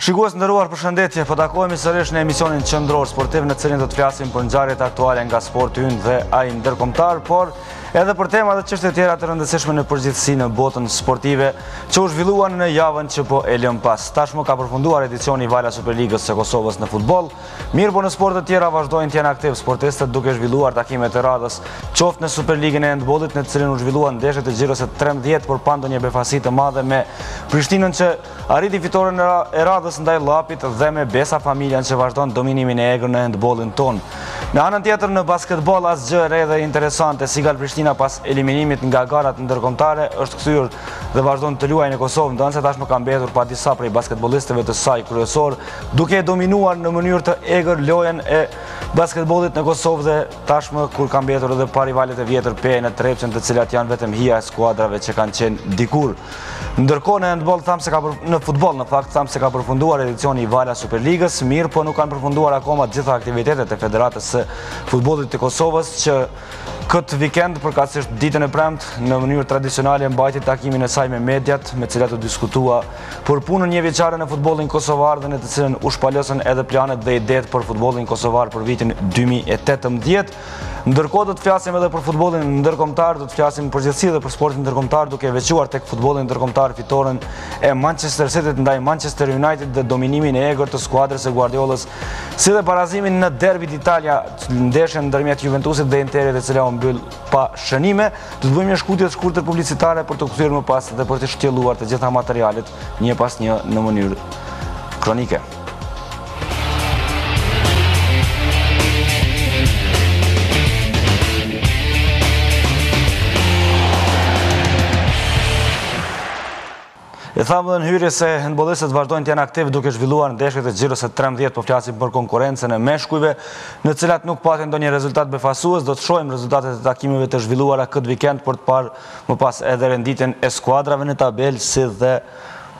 Shikues nderuar, përshëndetje, po takohemi sërish në emisionin qendror sportiv në cilin do të flasim për ngjarjet aktuale nga sporti ynë dhe ai ndërkombëtar, por edhe për tema dhe çështje tjera të rëndësishme në përgjithësi në botën sportive që u zhvilluan në javën që po e lëm pas. Tashmë ka përfunduar edicioni i Vala Superligës së Kosovës në futboll. Mirë, po në sporte të tjera vazhdojnë të jenë aktiv sportistët duke zhvilluar takimet e radhës, qoftë në Superligën e handbollit në të cilën u zhvilluan ndeshjet e xhiros së 13, por pa ndonjë befasi të madhe me Prishtinën që arriti fitoren e radhës ndaj Llapit dhe me Besa Familjan që vazhdon dominimin e egër në handbollin ton. Në anën tjetër në basketboll asgjë re dhe interesante, Sigal Prishtina pas eliminimit nga garat ndërkombëtare është kthyer dhe vazhdon të luajë në Kosovë, ndërsa tashmë ka mbetur pa disa prej basketbollistëve të saj kryesor, duke dominuar në mënyrë të egër lojën e basketbollit në Kosovë dhe tashmë kur ka mbetur edhe pa rivalet e vjetër PE në Trepçën, të cilat janë vetëm hija e skuadrave që kanë qenë dikur. Ndërkohë në handball në futboll tham se ka përfunduar edicioni i Vala Superligës, mirë po nuk kanë përfunduar akoma të gjitha aktivitetet e Federatës së Futbollit të Kosovës që këtë vikend, përkatësisht ditën e premtë, në mënyrë tradicionale mbajti takimin e saj me mediat, me cilat u diskutua për punën njëvjeçare në futbollin kosovar dhe në të cilën u shpalosën edhe planet dhe idetë për futbollin kosovar për vitin 2018. Ndërkohë do të flasim edhe për futbollin ndërkombëtar, do të flasim përgjithësi edhe për sportin ndërkombëtar, duke veçuar tek futbolli ndërkombëtar fitoren e Manchester City ndaj Manchester United dhe dominimin e egër të skuadrës së Guardiolës, si dhe barazimin në Derbi d'Italia, ndeshjen ndërmjet Juventusit dhe Interit, e cila u mbyll pa shënime. Do të bëjmë një shkutje të shkurtër publicitare për të kthyer më pas dhe për të shtjelluar të gjitha materialet një pas një në mënyrë kronike. E thamë dhe në hyrje se handbollistët vazhdojnë të jenë aktiv duke zhvilluar ndeshjet e xhiros së 13, po flasim për konkurrencën e meshkujve, në cilat nuk patën ndonjë rezultat befasues. Do të shohim rezultatet e takimeve të zhvilluara këtë vikend për të parë më pas edhe renditjen e skuadrave në tabelë, si dhe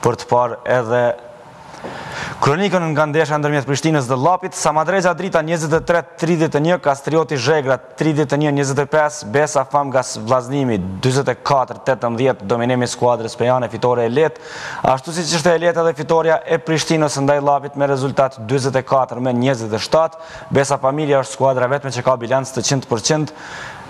për të parë edhe kronikën nga ndeshja ndërmjet Prishtinës dhe Llapit. Samadreza Drita 23-31, Kastrioti Zhegra 31-25, Besa Fam nga vllaznimi 44-18, dominimi skuadrës pejane, fitore e lehtë, ashtu siç ishte e lehtë edhe fitoria e Prishtinës ndaj Llapit me rezultat 44-27. Besa Familja është skuadra vetme që ka bilanc të 100%.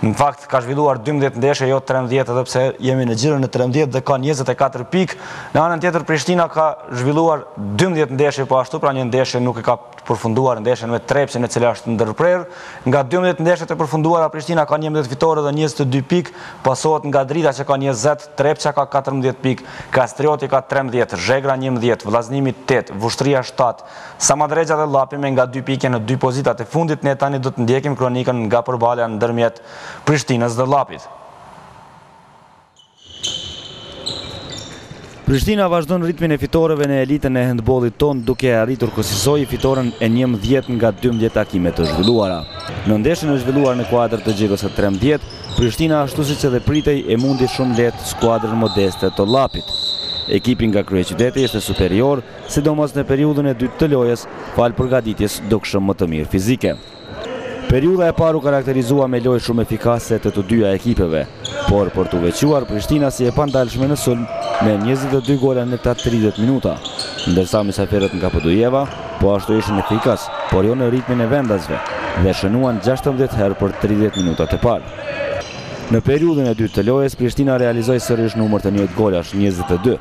Në fakt ka zhvilluar 12 ndeshje, jo 13, edhe pse jemi në xhirin e 13 dhe ka 24 pikë. Në anën tjetër Prishtina ka zhvilluar 12 ndeshje, po ashtu pra një ndeshje nuk e ka përfunduar, ndeshjen me Trepçën, e cila është ndërprer. Nga 12 ndeshjet e përfunduara Prishtina ka 11 fitore dhe 22 pikë, pasohet nga Drita që ka 20, Trepça ka 14 pikë, Kastrioti ka 13, Zhegra 11, Vllaznimi 8, Vushtria 7, Samadreza dhe Llapi me nga 2 pikë në 2 pozitat e fundit. Ne tani do të ndjekim kronikën nga përballja ndërmjet Prishtinës dhe Llapit. Prishtina vazhdon ritmin e fitoreve në elitën e handbollit ton duke arritur kësaj fitoren e 11 nga 12 takime të zhvilluara. Në ndeshjen e zhvilluar në kuadër të xhiros së 13, Prishtina ashtu siç edhe pritej e mundi shumë lehtë skuadrën modeste të Llapit. Ekipi nga kryeqyteti ishte superior, sidomos në periudhën e dytë të lojës, fal përgatitjes dukshëm më të mirë fizike. Periudha e parë u karakterizua me lojë shumë efikase të dyja ekipeve, por për të veçuar Prishtina si e pandalshme në sulm me 22 gola në këta 30 minuta, ndërsa mysafirët nga Podujeva po ashtu ishin efikas, por jo në ritmin e vendasve dhe shënuan 16 herë për 30 minutat e parë. Në periudhën e dytë të lojës Prishtina realizoi sërish numër të njëjtë golash, 22,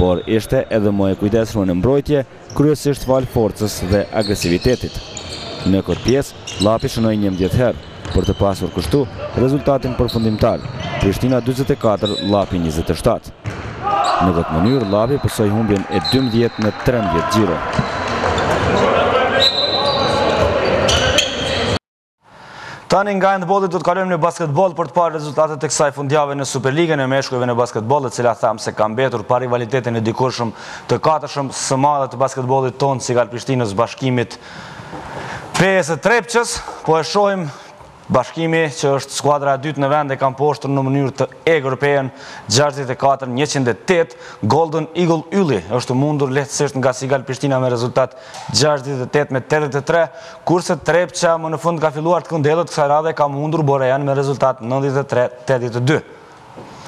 por ishte edhe më e kujdesshme në mbrojtje, kryesisht fal forcës dhe agresivitetit. Në këtë pjesë, Llapi shënoi 11 herë, për të pasur kështu rezultatin përfundimtar, Prishtina 44, Llapi 27. Në këtë mënyrë, Llapi pësoi humbjen e 12 në 13 xhiro. Tani nga handbolli do të kalojmë në basketboll për të parë rezultatet e kësaj fundjavë në Superligën e meshkujve në basketboll, e cila tham se ka mbetur pa rivalitetin e dikurshëm të katërshëm së madhe të basketbollit ton, Sigal Prishtinës, bashkimit PE së Trepçës, po e shohim Bashkimi, që është skuadra e dytë në vend, e kanë poshtur në mënyrë të egër PE-n 64-108. Golden Eagle Ylli është mundur lehtësisht nga Sigal Prishtina me rezultat 68-83, kurse Trepça më në fund ka filluar të këndellët, kësaj radhe ka mundur Borean me rezultat 93-82.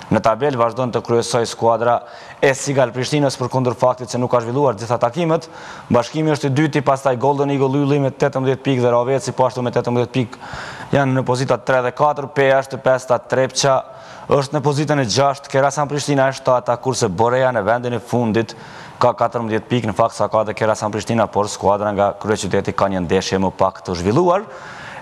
Në tabel vazhdon të kryesoj skuadra e Sigal Prishtinës përkundër faktit se nuk ka zhvilluar gjitha takimet. Bashkimi është i dyti, pastaj Golden Eagle Ylli me 18 pikë dhe Roveci po ashtu me 18 pikë janë në pozitat 3 dhe 4, Peja është 5, Trepça është në pozitën e 6, Kerasan Prishtina e 7, kurse Boreja në vendin e fundit ka 14 pikë, në fakt sa ka dhe Kerasan Prishtina, por skuadra nga kryeqyteti ka një ndeshje më pak të zhvilluar.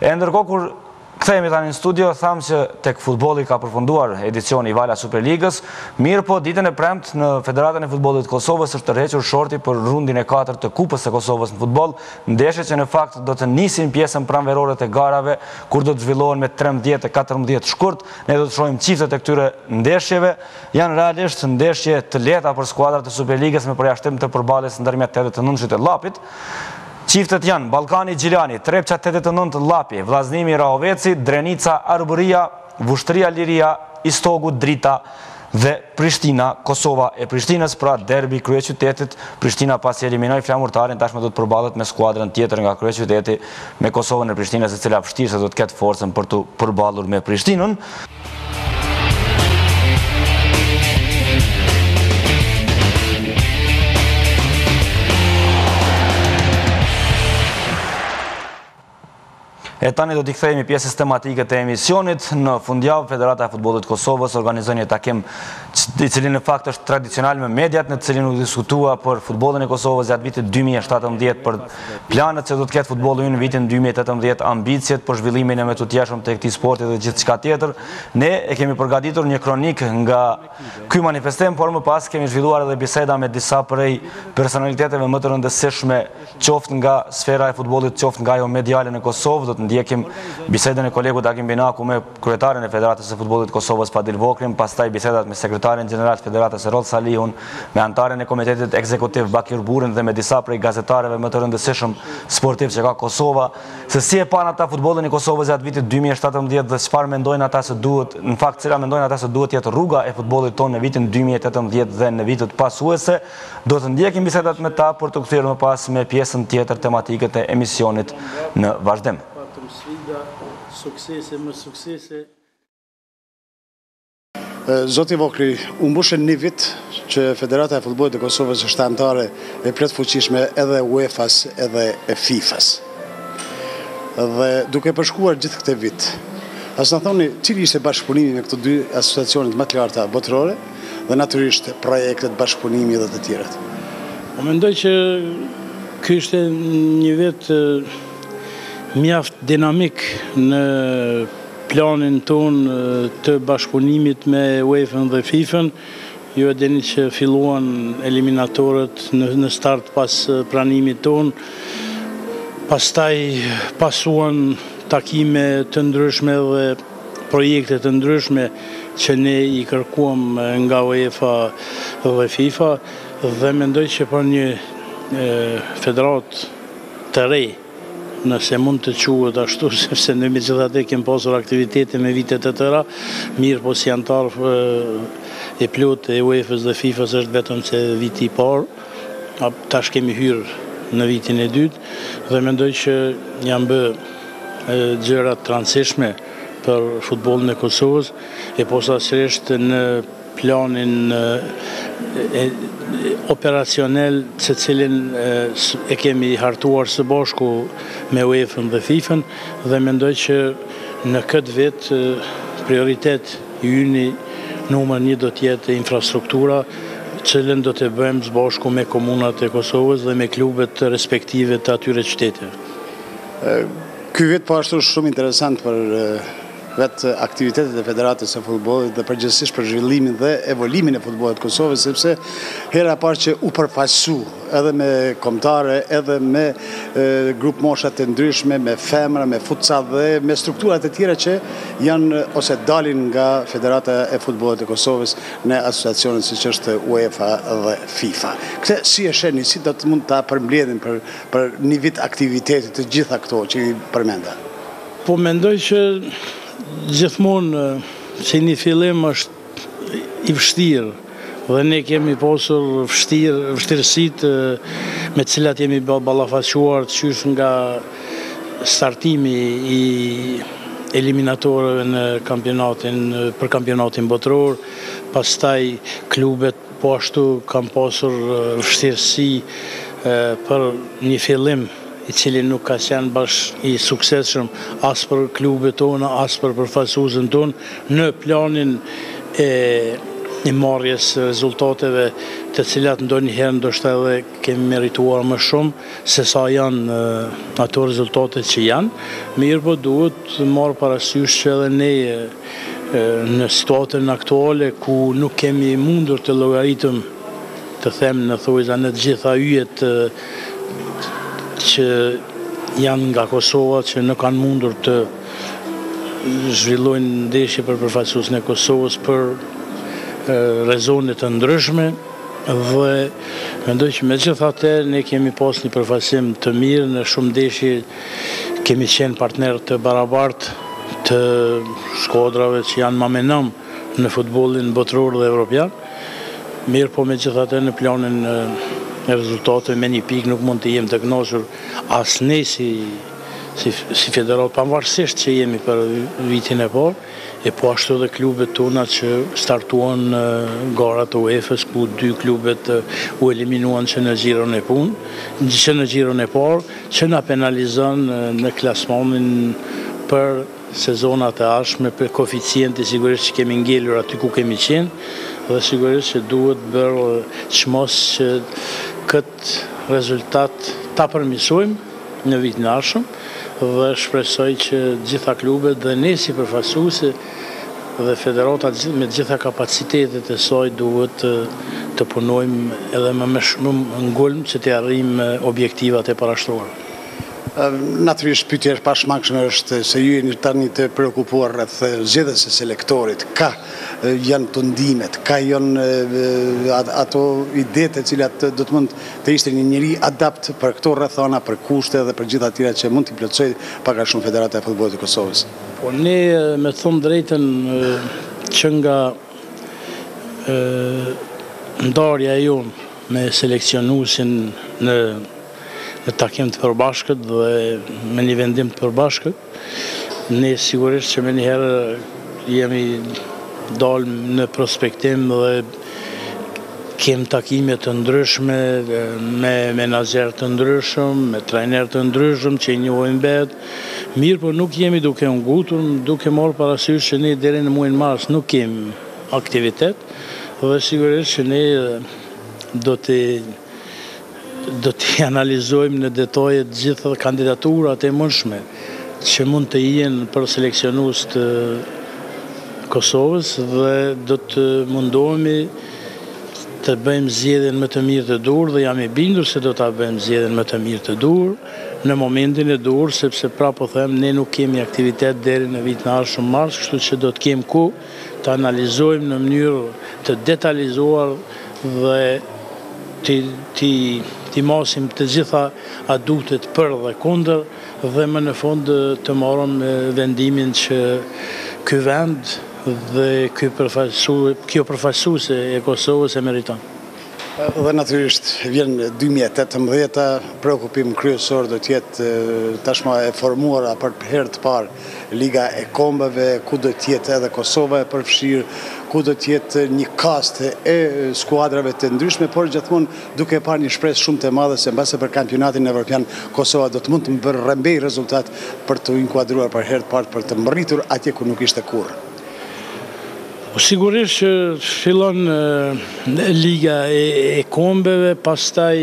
E ndërkohë kur kthehemi tani në studio, thamë që tek futbolli ka përfunduar edicioni i Vala Superligës, mirë po ditën e premtë në Federatën e Futbollit të Kosovës është tërhequr shorti për rundin e 4 të Kupës së Kosovës në futboll, ndeshje që në fakt do të nisin pjesën pranverore të garave, kur do të zhvillohen me 13 e 14 shkurt. Ne do të shohim çiftet e këtyre ndeshjeve. Janë realisht ndeshje të lehta për skuadrat e Superligës me përjashtim të përballjes ndërmjet 89-shit e Llapit. Çiftet janë Ballkani Gjilani, Trepça 89 Llapi, Vllaznimi Rahoveci, Drenica Arbëria, Vushtria Liria, Istogu Drita dhe Prishtina, Kosova e Prishtinës, pra derbi kryeqytetit. Prishtina pasi eliminoi flamurtarin tashmë do të përballet me skuadrën tjetër nga kryeqyteti, me Kosovën e Prishtinës, e cila vështirë se do të ketë forcën për të përballur me Prishtinën. E tani do t'i kthehemi pjesës tematike të emisionit. Në fundjavë, Federata e Futbollit të Kosovës organizoi një takim i cili në fakt është tradicional me mediat, në cilin u diskutua për futbollin e Kosovës gjatë vitit 2017, për planet që do të ketë futbolli në vitin 2018, ambicjet për zhvillimin e më të tjeshëm të këtij sporti dhe gjithçka tjetër. Ne e kemi përgatitur një kronik nga ky manifestim, por më pas kemi zhvilluar edhe biseda me disa prej personaliteteve më të rëndësishme, qoftë nga sfera e futbollit, qoftë nga ajo mediale në Kosovë. Do të ndjekim bisedën e kolegut Akim Binaku me kryetarin e Federatës së Futbollit të Kosovës Padil Vokrin, pastaj bisedat me sekretarin gjeneral të Federatës Rod Salihun, me anëtarin e komitetit ekzekutiv Bakir Burin dhe me disa prej gazetarëve më të rëndësishëm sportiv që ka Kosova, se si e pan ata futbollin e Kosovës gjatë vitit 2017 dhe çfarë mendojnë ata se duhet, në fakt cila mendojnë ata se duhet jetë rruga e futbollit tonë në vitin 2018 dhe në vitet pasuese. Do të ndjekim bisedat me ta për të kthyer më pas me pjesën tjetër tematike të emisionit në vazhdim. Zoti Vokri, u mbushën një vit që Federata e Futbollit të Kosovës është anëtare e plotfuqishme edhe UEFA-s edhe e FIFA-s. Dhe duke përshkuar gjithë këtë vit, as na thoni cili ishte bashkëpunimi me këto dy asociacionet më të larta botërore dhe natyrisht projektet bashkëpunimi dhe të tjerat. Mendoj që ky ishte një vit mjaft dinamik në planin ton të bashkëpunimit me UEFA-n dhe FIFA-n. Ju e dini që filluan eliminatorët në start pas pranimit ton, pastaj pasuan takime të ndryshme dhe projekte të ndryshme që ne i kërkuam nga UEFA dhe FIFA, dhe mendoj që për një federat të re, nëse mund të quhet ashtu, sepse ne megjithatë kemi pasur aktivitete me vite të tëra, mirë po si antar e plot e UEFA-s dhe FIFA-s është vetëm se viti i parë, tash kemi hyrë në vitin e dytë dhe mendoj që janë bë gjëra të rëndësishme për futbollin e Kosovës, e posaçërisht në planin operacionel se cilin e kemi hartuar së bashku me UEFA-n dhe FIFA-n, dhe mendoj që në këtë vit prioritet yni numër 1 do të jetë infrastruktura, cilën do të bëjmë së bashku me komunat e Kosovës dhe me klubet respektive të atyre qyteteve. Ky vit po ashtu shumë interesant për vetë aktivitetet e Federatës së Futbollit dhe përgjithsisht për zhvillimin dhe evolimin e futbollit të Kosovës, sepse hera parë që u përfaqësu edhe me kombëtare, edhe me grup mosha të ndryshme, me femra, me futsal dhe me strukturat e tjera që janë ose dalin nga Federata e Futbollit të Kosovës në asociacionet siç është UEFA dhe FIFA. Këtë si e sheni, si do të mund ta përmbledhin për një vit aktiviteti të gjitha këto që i përmenda? Po mendoj që gjithmonë që një fillim është i vështirë dhe ne kemi pasur vështirësitë me cilat jemi ballafaqur qysh nga startimi eliminatorëve në për kampionatin botror, pastaj klubet po ashtu kam pasur vështirësi për një fillim i cili nuk ka qenë bashkë i suksesshëm as për klubet tona, as për përfaqësuesën tonë në planin e marrjes rezultateve të cilat ndonjëherë ndoshta edhe kemi merituar më shumë se sa janë ato rezultate që janë. Mirë po duhet marrë parasysh që edhe ne në situatën aktuale ku nuk kemi mundur të llogaritëm të them në thojza në të gjitha yjet që janë nga Kosova që nuk kanë mundur të zhvillojnë ndeshje për përfaqësuesin e Kosovës për rezone të ndryshme dhe mendoj që megjithatë ne kemi pas një përfaqësim të mirë në shumë ndeshje, kemi qenë partner të barabartë të skuadrave që janë më me nam në futbollin botror dhe evropian. Mirë po megjithatë në planin e rezultateve me një pikë nuk mund të jem të kënaqur as ne si federat, pavarësisht që jemi për vitin e parë, e po ashtu dhe klubet tona që startuan garat e UEFA-s ku 2 klubet u eliminuan që në gjiron e parë, që na penalizon në klasmanin për sezonat e ardhshme, për koeficienti sigurisht që kemi ngelur aty ku kemi qenë dhe sigurisht që duhet bërë çmos që këtë rezultat ta përmirësojmë në vitin e ardhshëm dhe shpresoj që gjitha klubet dhe ne si përfaqësuesi dhe federata me gjitha kapacitetet e saj duhet të punojmë edhe më shumë ngulm që të arrijmë objektivat e parashtruara. Natyrisht pyetja e pashmangshme është se ju jeni tani të preokupuar rreth zgjedhjes së selektorit. Ka janë të ndimet, ka janë ato idetë të cilat do të mund të ishte një njeri adapt për këto rrethana, për kushte dhe për gjitha tjera që mund t'i plotësoj pak a shumë Federata e Futbollit të Kosovës. Po ne me thënë drejtën që nga ndarja jonë me seleksionuesin në takim të përbashkët dhe me një vendim të përbashkët. Ne sigurisht që me njëherë jemi dalë në prospektim dhe kem takime të ndryshme me menaxher të ndryshëm, me trajner të ndryshëm që i njohim vet. Mirë, po nuk jemi duke ngutur, duke marrë parasysh që ne deri në muajin mars nuk kemi aktivitet dhe sigurisht që ne do t'i analizojmë në detaje të gjitha kandidaturat e mundshme që mund të jenë për seleksionues të Kosovës dhe do të mundohemi të bëjmë zgjedhjen më të mirë të dur dhe jam i bindur se do ta bëjmë zgjedhjen më të mirë të dur në momentin e dur, sepse po them ne nuk kemi aktivitet deri në vitin e ardhshëm mars, kështu që do të kemi kohë të analizojmë në mënyrë të detalizuar dhe ti masim të gjitha adutet për dhe kundër dhe më në fund të marrëm vendimin që ky vend dhe kjo përfaqësuese e Kosovës e meriton. Dhe natyrisht vjen 2018, preokupim kryesor do të jetë tashmë e formuara për herë të parë Liga e Kombeve, ku do të jetë edhe Kosova e përfshirë, ku do të jetë një kast e skuadrave të ndryshme, por gjithmonë duke parë një shpresë shumë të madhe se mbase për kampionatin evropian Kosova do të mund të bërë rrembej rezultat për të inkuadruar për herë të parë për të mbërritur atje ku nuk ishte kurrë. Sigurisht që fillon Liga e Kombeve, pastaj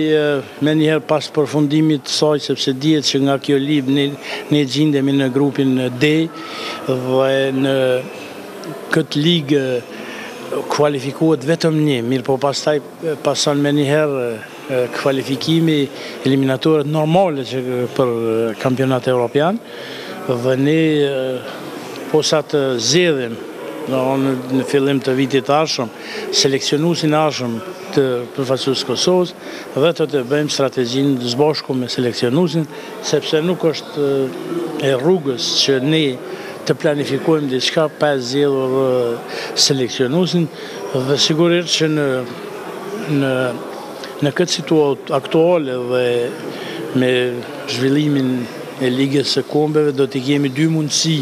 me njëherë pas përfundimit të saj, sepse dihet që nga kjo ligë ne gjendemi në grupin D dhe në këtë ligë kualifikohet vetëm një, mirë po pastaj pason me njëherë kvalifikimi eliminatorët normale që për kampionat evropian dhe ne posa të zgjedhim në fillim të vitit ardhshëm, seleksionuesin ardhshëm të përfaqësues Kosovës dhe të bëjmë strategjinë së bashku me seleksionuesin, sepse nuk është e rrugës që ne të planifikojmë diçka pa zgjedhur seleksionuesin dhe sigurisht që në këtë situatë aktuale dhe me zhvillimin e Ligës së Kombeve do të kemi dy mundësi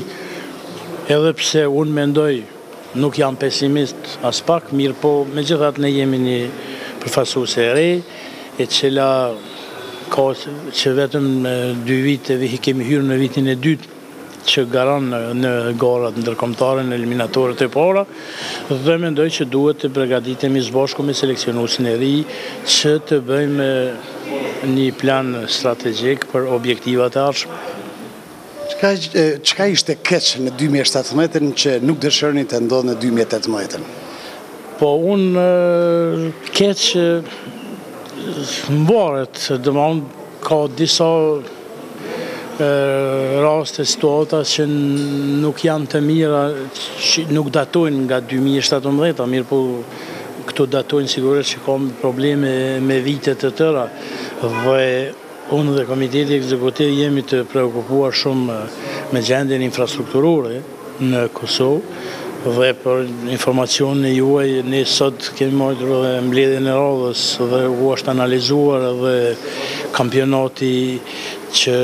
Edhe pse unë mendoj, nuk jam pesimist as pak, mirë po me gjithat ne jemi një përfaqësuese e re, e cila ka që vetëm 2 vite kemi hyrë në vitin e dytë që garan në garat ndërkombëtare në eliminatorët e para dhe mendoj që duhet të përgatitemi së bashku me seleksionuesin e ri që të bëjmë një plan strategjik për objektivat e ardhshme. Çka ishte keq në 2017 që nuk dëshironi të ndodhë në 2018? Po unë keq mbaret, domethënë ka disa raste, situata që nuk janë të mira, që nuk datojnë nga 2017, mirë po këto datojnë sigurisht që ka probleme me vitet të tëra dhe unë dhe Komiteti Ekzekutiv jemi të preokupuar shumë me gjendjen infrastrukturore në Kosovë dhe për informacionin e juaj, ne sot kemi marrë dhe mbledhjen e radhës dhe u është analizuar edhe kampionati që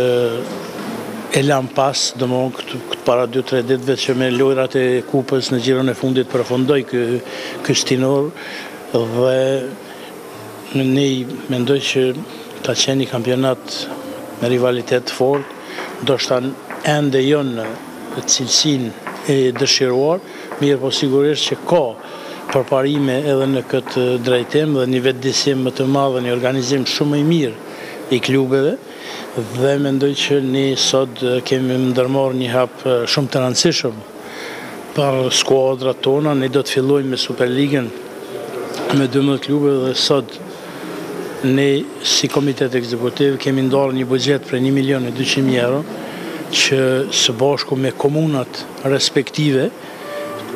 e lam pas, domethënë këtë para 2-3 ditëve që me lojrat e kupës në gjiron e fundit përfundoi ky stinor dhe ne mendoj që ta qenë një kampionat me rivalitet fort, do shta ende jo në cilësin e dëshiruar, mirë po sigurisht që ka përparime edhe në këtë drejtim dhe një vetëdijsim më të madh dhe një organizim shumë i mirë i klubeve dhe mendoj që ne sot kemi ndërmarrë një hap shumë të rëndësishëm për skuadrat tona. Ne do të fillojmë me Superligën me 12 klube dhe sot ne si Komitet Ekzekutiv kemi ndarë një buxhet për 1.200.000 euro që së bashku me komunat respektive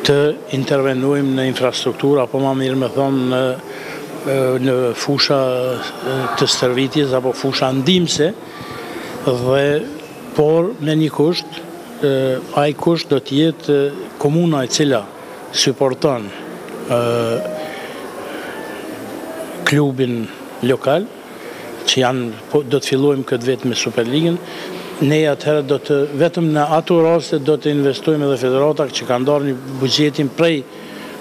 të intervenojmë në infrastrukturë apo më mirë me thonë në fusha të stërvitjes apo fusha ndihmëse dhe por me një kusht, ai kusht do të jetë komuna e cila suporton klubin lokal, që do të fillojmë këtë vetë me Superligën, ne atëherë do të, vetëm në ato raste do të investojmë edhe federata që kanë ndarë një buxhetin prej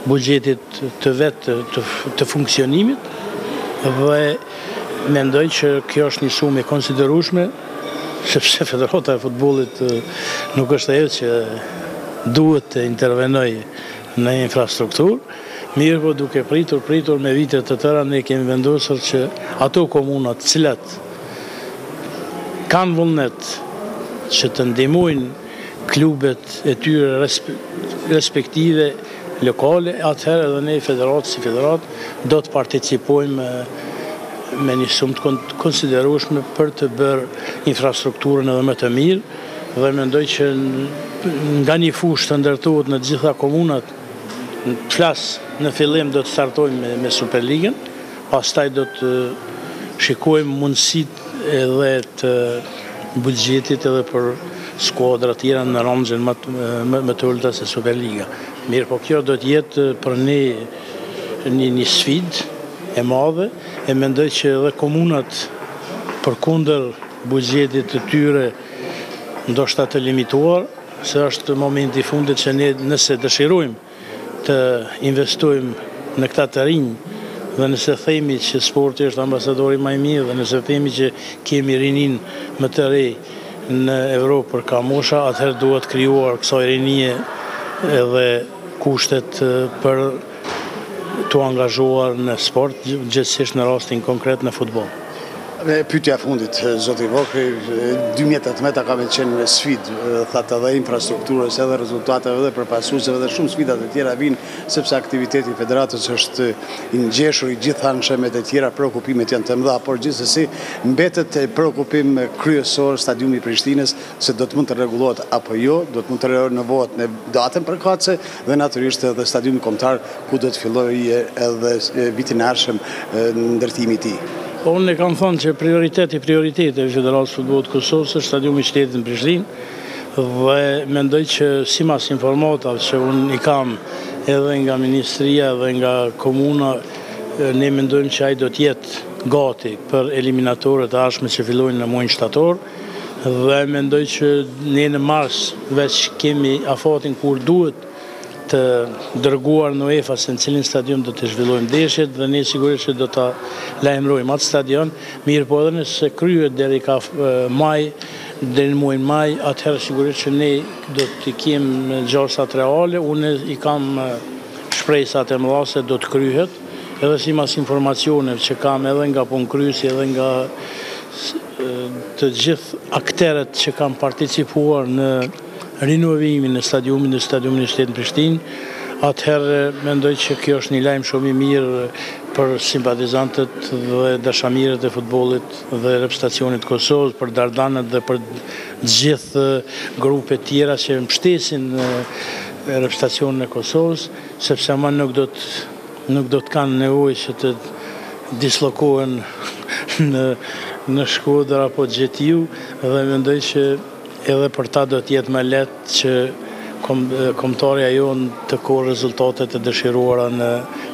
buxhetit të vetë të funksionimit dhe mendoj që kjo është një sumë e konsiderueshme, sepse federata e futbollit nuk është ajo që duhet të intervenojë në infrastrukturë. Mirë po duke pritur me vite të tëra, ne kemi vendosur që ato komunat cilat kanë vullnet që të ndihmojnë klubet e tyre respektive lokale, atëherë edhe ne federat si federat do të participojmë me një sumë të konsiderueshme për të bërë infrastrukturën edhe më të mirë dhe mendoj që nga një fushë të ndërtohet në të gjitha komunat. Në fillim do të startojmë me Superligën, pastaj do të shikojmë mundësitë edhe të buxhetit edhe për skuadra tjera në ranxhin më të ulta se Superliga. Mirë, po kjo do të jetë për ne një sfidë e madhe e mendoj që edhe komunat përkundër buxhetit të tyre ndoshta të limituar, se është momenti i fundit që ne nëse dëshirojmë të investojmë në këta të rinj dhe nëse themi që sporti është ambasadori më i mirë dhe nëse themi që kemi rinin më të re në Evropë për kamosha, atëherë duhet krijuar kësaj rinie edhe kushtet për të angazhuar në sport, gjithsesi në rastin konkret në futboll. Pyetja e fundit, zoti Vokri, 2018 ka qenë sfidë, thatë edhe infrastrukturës, edhe rezultateve, edhe përpasuesve, dhe shumë sfidat e tjera vinë, sepse aktiviteti i federatës është i ngjeshur, i gjithanshëm, e të tjera preokupimet janë të mëdha, por gjithsesi mbetet preokupim kryesor stadiumi i Prishtinës, se do të mund të rregullohet apo jo, do të mund të renovohet në datën përkatëse dhe natyrisht edhe stadiumi kombëtar ku do të fillojë edhe vitin e ardhshëm ndërtimi i tij. Unë e kam thënë që prioriteti e Federatës Futbollit Kosovës është stadiumi i Shtetit në Prishtinë dhe mendoj që sipas informatave që unë i kam edhe nga ministria dhe nga komuna, ne mendojmë që ai do të jetë gati për eliminatorët e ardhshme që fillojnë në muajin shtator Dhe mendoj që ne në mars veç kemi afatin kur duhet të dërguar në UEFA se në cilin stadion do të zhvillojmë ndeshjet dhe ne sigurisht që do të lajmërojmë atë stadion, mirë po edhe nëse kryhet deri ka maj, deri në muajin maj, atëherë sigurisht që ne do të kemi gjarsat reale, unë i kam shpresat e mëdha se do të kryhet, edhe si mas informacione që kam edhe nga punëkryesi edhe nga të gjithë akteret që kam participuar në rinovimin e stadiumin e shtetit Prishtinë, atëherë mendoj që kjo është një lajm shumë i mirë për simpatizantët dhe dashamirët e futbollit dhe reprezentacionit të Kosovës, për Dardanët dhe për gjithë grupe tjera që mbështesin reprezentacionin e Kosovës, sepse ama nuk do të kanë nevojë që të dislokohen në Shkodër apo Gjetiu, dhe mendoj që edhe për ta do t'jetë më lehtë që kombëtarja jonë të kohë rezultatet e dëshiruara në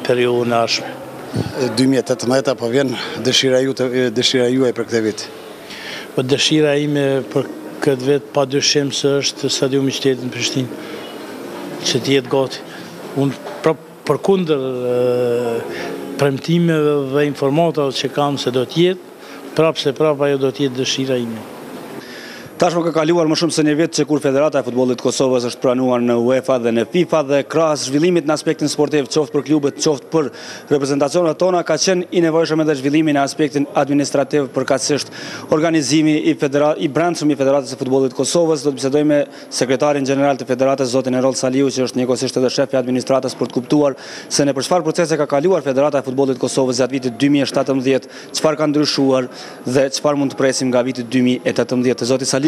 periudhën e ardhshme. 2018 apo vjen dëshira juaj për këtë vit? Po dëshira ime për këtë vit padyshim se është stadiumi i shtetit në Prishtinë, që të jetë gati. Unë përkundër premtimeve dhe informatave që kam se do të jetë, prapë ajo do të jetë dëshira ime. Tashmë ka kaluar më shumë se një vit që kur Federata e Futbollit të Kosovës është pranuar në UEFA dhe në FIFA dhe krahas zhvillimit në aspektin sportiv, qoftë për klubet, qoftë për reprezentacionet tona, ka qenë i nevojshëm edhe zhvillimi në aspektin administrativ, përkatësisht organizimi i brendshëm i Federatës së Futbollit të Kosovës. Do të bisedojmë me sekretarin gjeneral të Federatës, zotin Erol Saliu, që është njëkohësisht edhe shef i administratës, për të kuptuar se në për çfarë procese ka kaluar Federata e Futbollit të Kosovës gjatë vitit 2017, çfarë ka ndryshuar dhe çfarë mund të presim nga viti 2018. Zoti Saliu,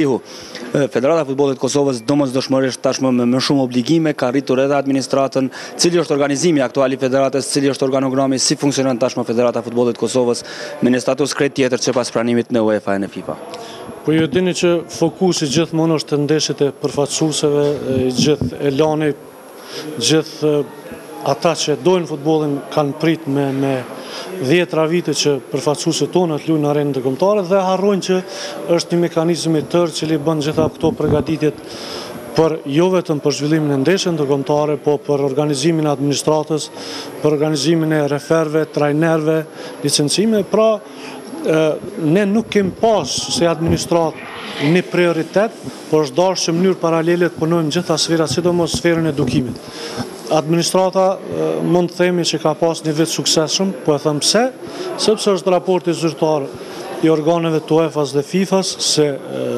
Federata e Futbollit të Kosovës domosdoshmërisht tashmë me më shumë obligime ka rritur edhe administratën. Cili është organizimi aktual i Federatës, cili është organogrami, si funksionon tashmë Federata e Futbollit të Kosovës me një status krejt tjetër që pas pranimit në UEFA e në FIFA? Po ju dini që fokusi gjithmonë është të ndeshjet e përfaqësuesve, gjithë elani, gjithë ata që dojnë futbollin kanë prit me 10 vite që përfaqësuesit tonë të luajnë në arenën ndërkombëtare dhe harrojnë që është një mekanizëm i tërë që bën gjitha këto përgatitjet për jo vetëm për zhvillimin e ndeshjeve ndërkombëtare, po për organizimin e administratës, për organizimin e referëve, trajnerëve, licencime. Pra, ne nuk kemi pas si administratë një prioritet, por është dashur që në mënyrë paralele të punojmë gjitha sferat, sidomos sferën e edukimit. Administrata mund të themi që ka pas një vit suksesshëm, po e them pse, sepse është raporti zyrtar i organeve të UEFA-s dhe FIFA-s se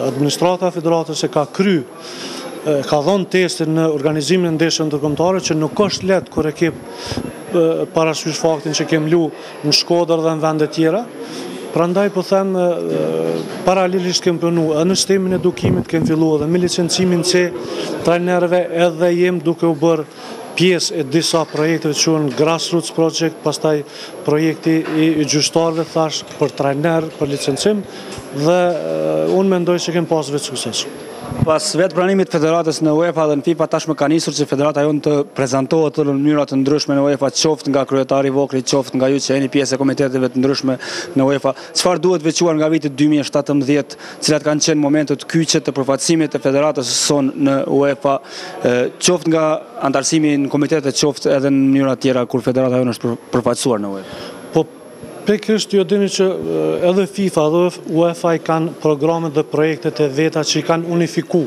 administrata e federatës ka dhënë testin në organizimin e ndeshjeve ndërkombëtare që nuk është lehtë kur e ke parasysh faktin që kemi luajtur në Shkodër dhe në vende tjera. Prandaj po them paralelisht kemi punuar në sistemin e edukimit, kemi filluar edhe me licencimin C trajnerëve, edhe jemi duke u bërë pjesë e disa projekteve që quhen grassroots project, pastaj projekti i gjyqtarëve thash për trajner, për licencim, dhe unë mendoj se kemi pas vetë sukses. Pas vetë pranimit Federatës në UEFA dhe në FIFA, tashmë ka nisur që Federata jonë të prezantohet në mënyra të ndryshme në UEFA, qoftë nga kryetari i Vokrit, qoftë nga ju që jeni pjesë e komiteteve të ndryshme në UEFA. Çfarë duhet veçuar nga viti 2017, cilat kanë qenë momentet kyçe të përfaqësimit të Federatës son në UEFA, qoftë nga antarësimi në komitete, qoftë edhe në mënyra tjera kur Federata jonë është përfaqësuar në UEFA? Po, pikërisht ju dini që edhe FIFA dhe UEFA i kanë programet dhe projektet e veta që i kanë unifiku.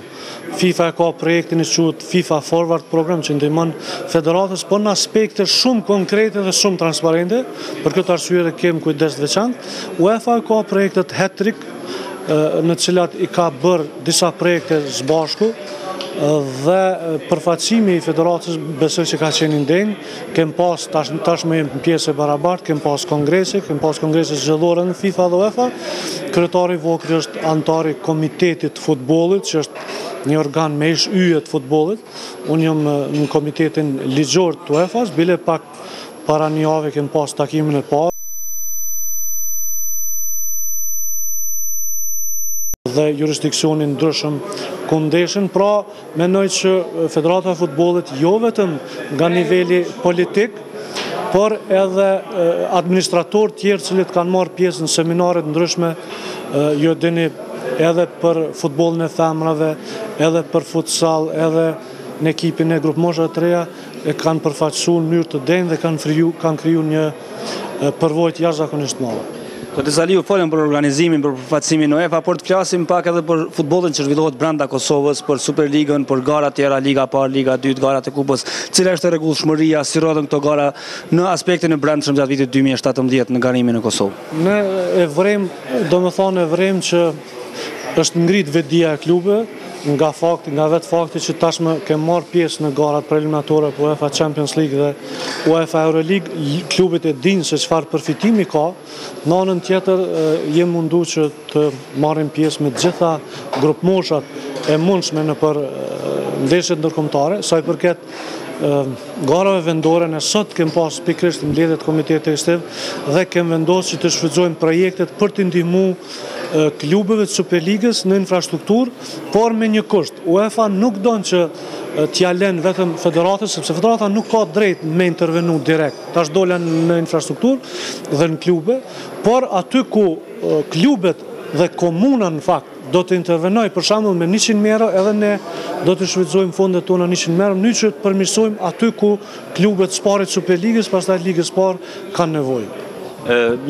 FIFA ka projektin i quhet FIFA Forward Program që ndihmon federatës, po në aspekte shumë konkrete dhe shumë transparente, për këtë arsye kemi kujdes të veçantë. UEFA ka projektet Hat-Trick, në të cilat i ka bërë disa projekte së bashku, dhe përfaqësimi i federatës besoj që ka qenë i ndenjë. Kem pas tashmë jemi në pjesë e barabartë, kem pas kongrese zgjedhore në FIFA dhe UEFA. Kryetari i Vokrit është antar i komitetit të futbollit, që është një organ me ish yje të futbollit. Unë jam në komitetin ligjor të UEFA-s, bile pak para një jave kem pas takimin e parë dhe jurisdiksionin ndryshëm ku ndeshin. Pra, mendoj që Federata e Futbollit jo vetëm nga niveli politik, por edhe administratorë tjerë cilët kanë marrë pjesë në seminaret ndryshme, ju dini edhe për futbollin e femrave, edhe për futsal, edhe në ekipin e grupë moshat të reja, e kanë përfaqësuar në mënyrë të denjë dhe kanë kriju një përvojë jashtëzakonisht të madhe. Do të Saliu folëm për organizimin, për përfaqësimin në UEFA, por të flasim pak edhe për futbollin që zhvillohet brenda Kosovës, për Superligën, për gara tjera, Liga Parë, Liga 2, garat e Kupës. Cila është rregullshmëria, si rodhen këto gara në aspektin e brendshëm gjatë vitit 2017 në garimin në Kosovë? Ne e vrem, domethënë e vrem që është ngrit vetdia e klubeve, nga vetë fakti që tashmë kemë marrë pjesë në garat preliminatore për UEFA Champions League dhe UEFA Euroleague, klubet e dinë se çfarë përfitimi ka. Në anën tjetër jem mundu që të marrim pjesë me të gjitha grupmoshat e mundshme në për ndeshjet ndërkombëtare, sa i përket garave vendore, ne sot kemë pas pikërisht mbledhjet Komitetit Ekzekutiv dhe kemë vendosur që të shfrytëzojmë projektet për të ndihmuar klubeve të Superligës në infrastrukturë, por me një kusht. UEFA nuk don që t'ja lënë vetëm federatës, sepse federata nuk ka drejt me intervenu direkt. Tash dolen në infrastrukturë dhe në klube, por aty ku klubet dhe komuna në fakt do të intervenoj për shembull me 100 euro, edhe ne do të shfrytëzojmë fondet tona 100 euro, në mënyrë që të përmirësojmë aty ku klubet sparit Superligës, pastaj Ligës Parë kanë nevojë.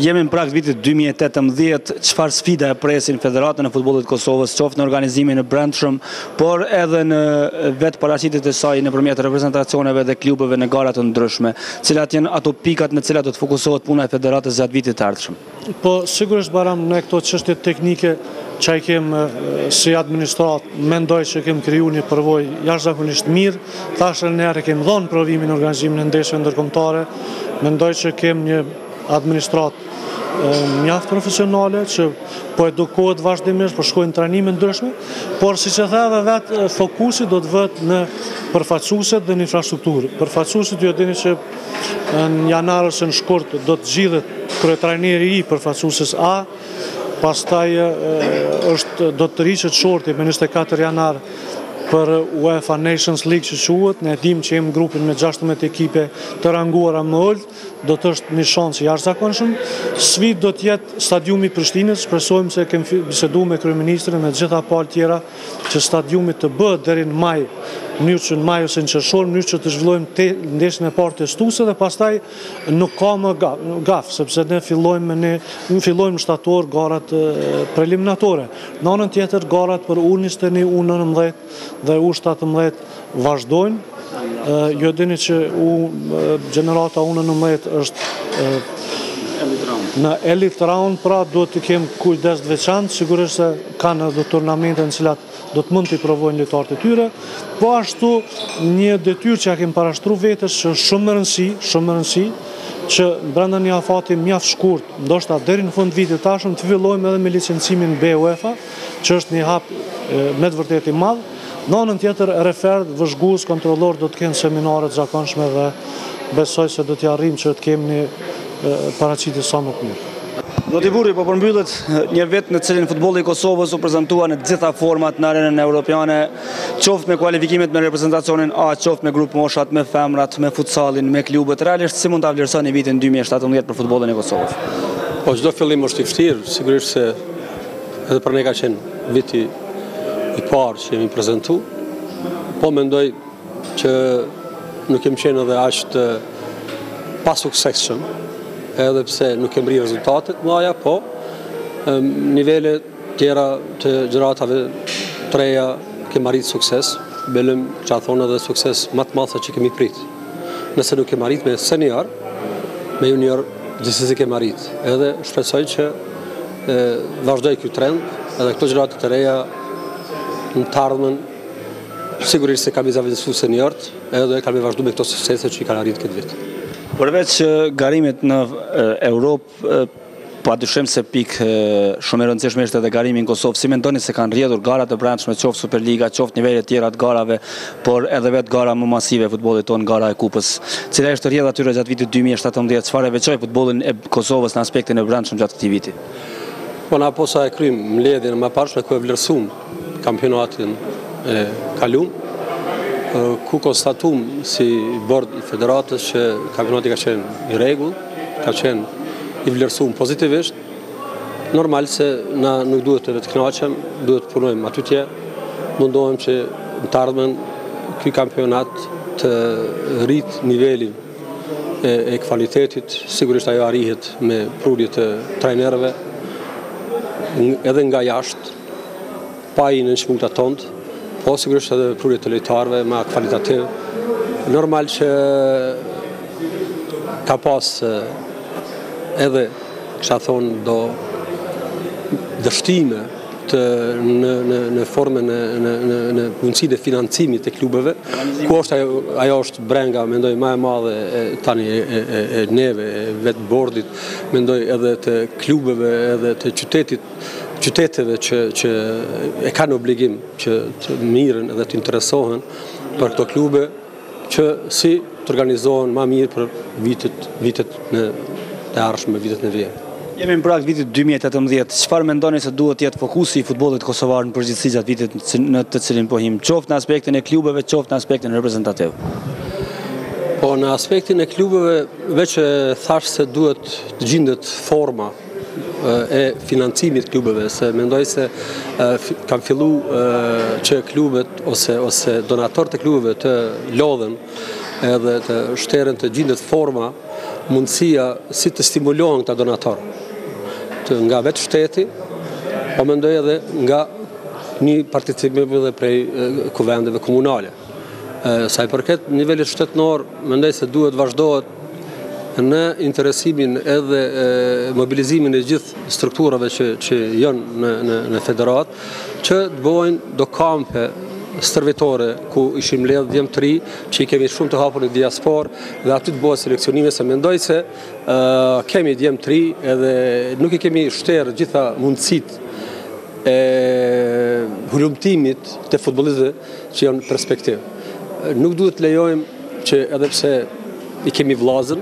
Jemi në prag vitit 2018, çfarë sfida e presin Federatën e Futbollit Kosovës, qoftë në organizimin e brendshëm, por edhe në vetë paraqitjet e saj nëpërmjet reprezentacioneve dhe klubeve në gara të ndryshme, cilat janë ato pikat në cilat do të fokusohet puna e federatës gjatë vitit të ardhshëm? Po sigurisht Baram, në këto çështje teknike që i kemë si administrat, mendoj që kemë kriju një përvojë jashtëzakonisht mirë, thashë në herë kemë dhënë provimin në organizimin e ndeshjeve ndërkombëtare, mendoj që kemë një administrat mjaft profesionale që po edukohet vazhdimisht, po shkojnë trajnime ndryshme, por siç e thënë vetë fokusi do të vëtë në përfaqësuesit dhe në infrastrukturë. Përfaqësuesit ju dini që në janar ose në shkurt do të zgjidhet kryetrajneri i përfaqësuesit A, pastaj do të rishet shorti me 24 janar për UEFA Nations League që quhet, ne dim që jemi grupin me 16 ekipe të ranguara më ulët, do të është një shans i jashtëzakonshëm. Sfidë do të jetë stadiumi i Prishtinës, shpresojmë se kemi biseduar me kryeministrin me të gjitha palët tjera që stadiumi të bëhet deri në maj, mënyrë që në maj ose në qershor, mënyrë që të zhvillojmë ndeshjen e parë testuese dhe pastaj nuk ka më gaf, sepse ne fillojmë shtator garat preliminatore. Në anën tjetër garat për U21, U19 dhe U17 vazhdojnë. Jo dini që gjenerata U19 është në elite round, pra duhet të kemë kujdes të veçantë, sigurisht se kanë edhe turnamente në cilat do të mund të i provojnë lojtarët e tyre, po ashtu një detyrë që ja kemi parashtruar vetes që është shumë e rëndësi, që brenda një afati mjaft shkurt, ndoshta deri në fund vitit tashëm të fillojmë edhe me licencimin B UEFA, që është një hap me të vërtetë i madh. Në anën tjetër, refert, vëzhgues, kontrollor do të kenë seminare të zakonshme dhe besoj se do t'ja arrijmë që të kemi një paraqitje sa më të mirë. Zoti Burri, po përmbyllet një vit në cilin futbolli i Kosovës u prezantua në të gjitha format në arenën europiane, qoftë me kualifikimet me reprezentacionin A, qoftë me grup moshat, me femrat, me futsalin, me klubet. Realisht si mund ta vlerësoni vitin 2017 për futbollin e Kosovës? Po çdo fillim është i vështirë, sigurisht se edhe për ne ka qenë viti i parë që jemi prezentu, po mendoj që nuk kemi qenë edhe aq të pasuksesshëm, edhe pse nuk kemi rri rezultatet mëdha, po nivele tjera të gjeneratave të reja kemi arrit sukses, belëm që a thonë edhe sukses më të madh se që kemi prit. Nëse nuk kemi arrit me senior, me junior gjithsesi kemi arrit. Edhe shpresoj që vazhdoj ky trend, edhe këto gjenerata të reja në të ardhmen sigurisht se kam i zavendësuar seniorët, edhe kam i vazhduar me këto suksese që i kanë arritur këtë vit. Përveç garimit në Europë, padyshim se pikë shumë e rëndësishme është edhe garimi në Kosovë. Si mendoni se kanë rrjedhur garat e brendshme, qoftë Superliga, qoftë nivele tjera të garave, por edhe vetë gara më masive e futbollit tonë, gara e Kupës. Cila është rrjedha atyre gjatë vitit 2017? Çfarë e veçoi futbollin e Kosovës në aspektin e brendshëm gjatë këtij viti? Po na posa e krymë mbledhjen më parë ku e vlerësuam kampionatin e kaluar, ku konstatum si bord i federatës që kampionati ka qenë i rregull, ka qenë i vlerësuar pozitivisht. Normal se na nuk duhet të vetë kënaqem, duhet të punojmë atytje, mundohem që në të ardhmen ky kampionat të rrit nivelin e kvalitetit, sigurisht ajo arrihet me prurje të trajnerëve, edhe nga jashtë, pa i në shmungta tonët, po sigurisht edhe prurje të lojtarëve ma kvalitativ. Normal që ka pas edhe, kisha thonë, do dështime në formën në mundësitë e financimit të klubeve, ku është ajo është brenga, mendoj, më e madhe tani e neve, e vetë bordit, mendoj edhe të klubeve, edhe të qyteteve që e kanë obligim që të miren edhe të interesohen për këto klube, që si të organizohen ma mirë për vitet të ardhshme, vitet në vijim. Jemi në prag vitit 2018, çfarë mendoni se duhet jetë fokusi i futbollit kosovar në përgjithësi gjatë vitit në të cilin po him, qoftë në aspektin e klubeve, qoftë në aspektin reprezentativ? Po në aspektin e klubeve, veç e thash se duhet të gjendet forma e financimit klubeve, se mendoj se kam fillu që klubet ose donatorët e klubeve të lodhen edhe të shteren të gjendet forma, mundësia si të stimulohen këta donatorë, nga vetë shteti, po mendoj edhe nga një participim edhe prej kuvendeve komunale. Sa i përket nivelit shtetënor, mendoj se duhet vazhdohet në interesimin edhe mobilizimin e gjithë strukturave që janë në federat, që të bojnë do kampe stërvitore ku ishim ledhë djemë të ri, që i kemi shumë të hapur në diaspor, dhe aty të bëhet seleksionime, se mendoj se kemi djemë të ri edhe nuk i kemi shterë gjitha mundësit e hulumtimit të futbolistëve që janë perspektiv. Nuk duhet të lejojmë që edhe pse i kemi vllazën,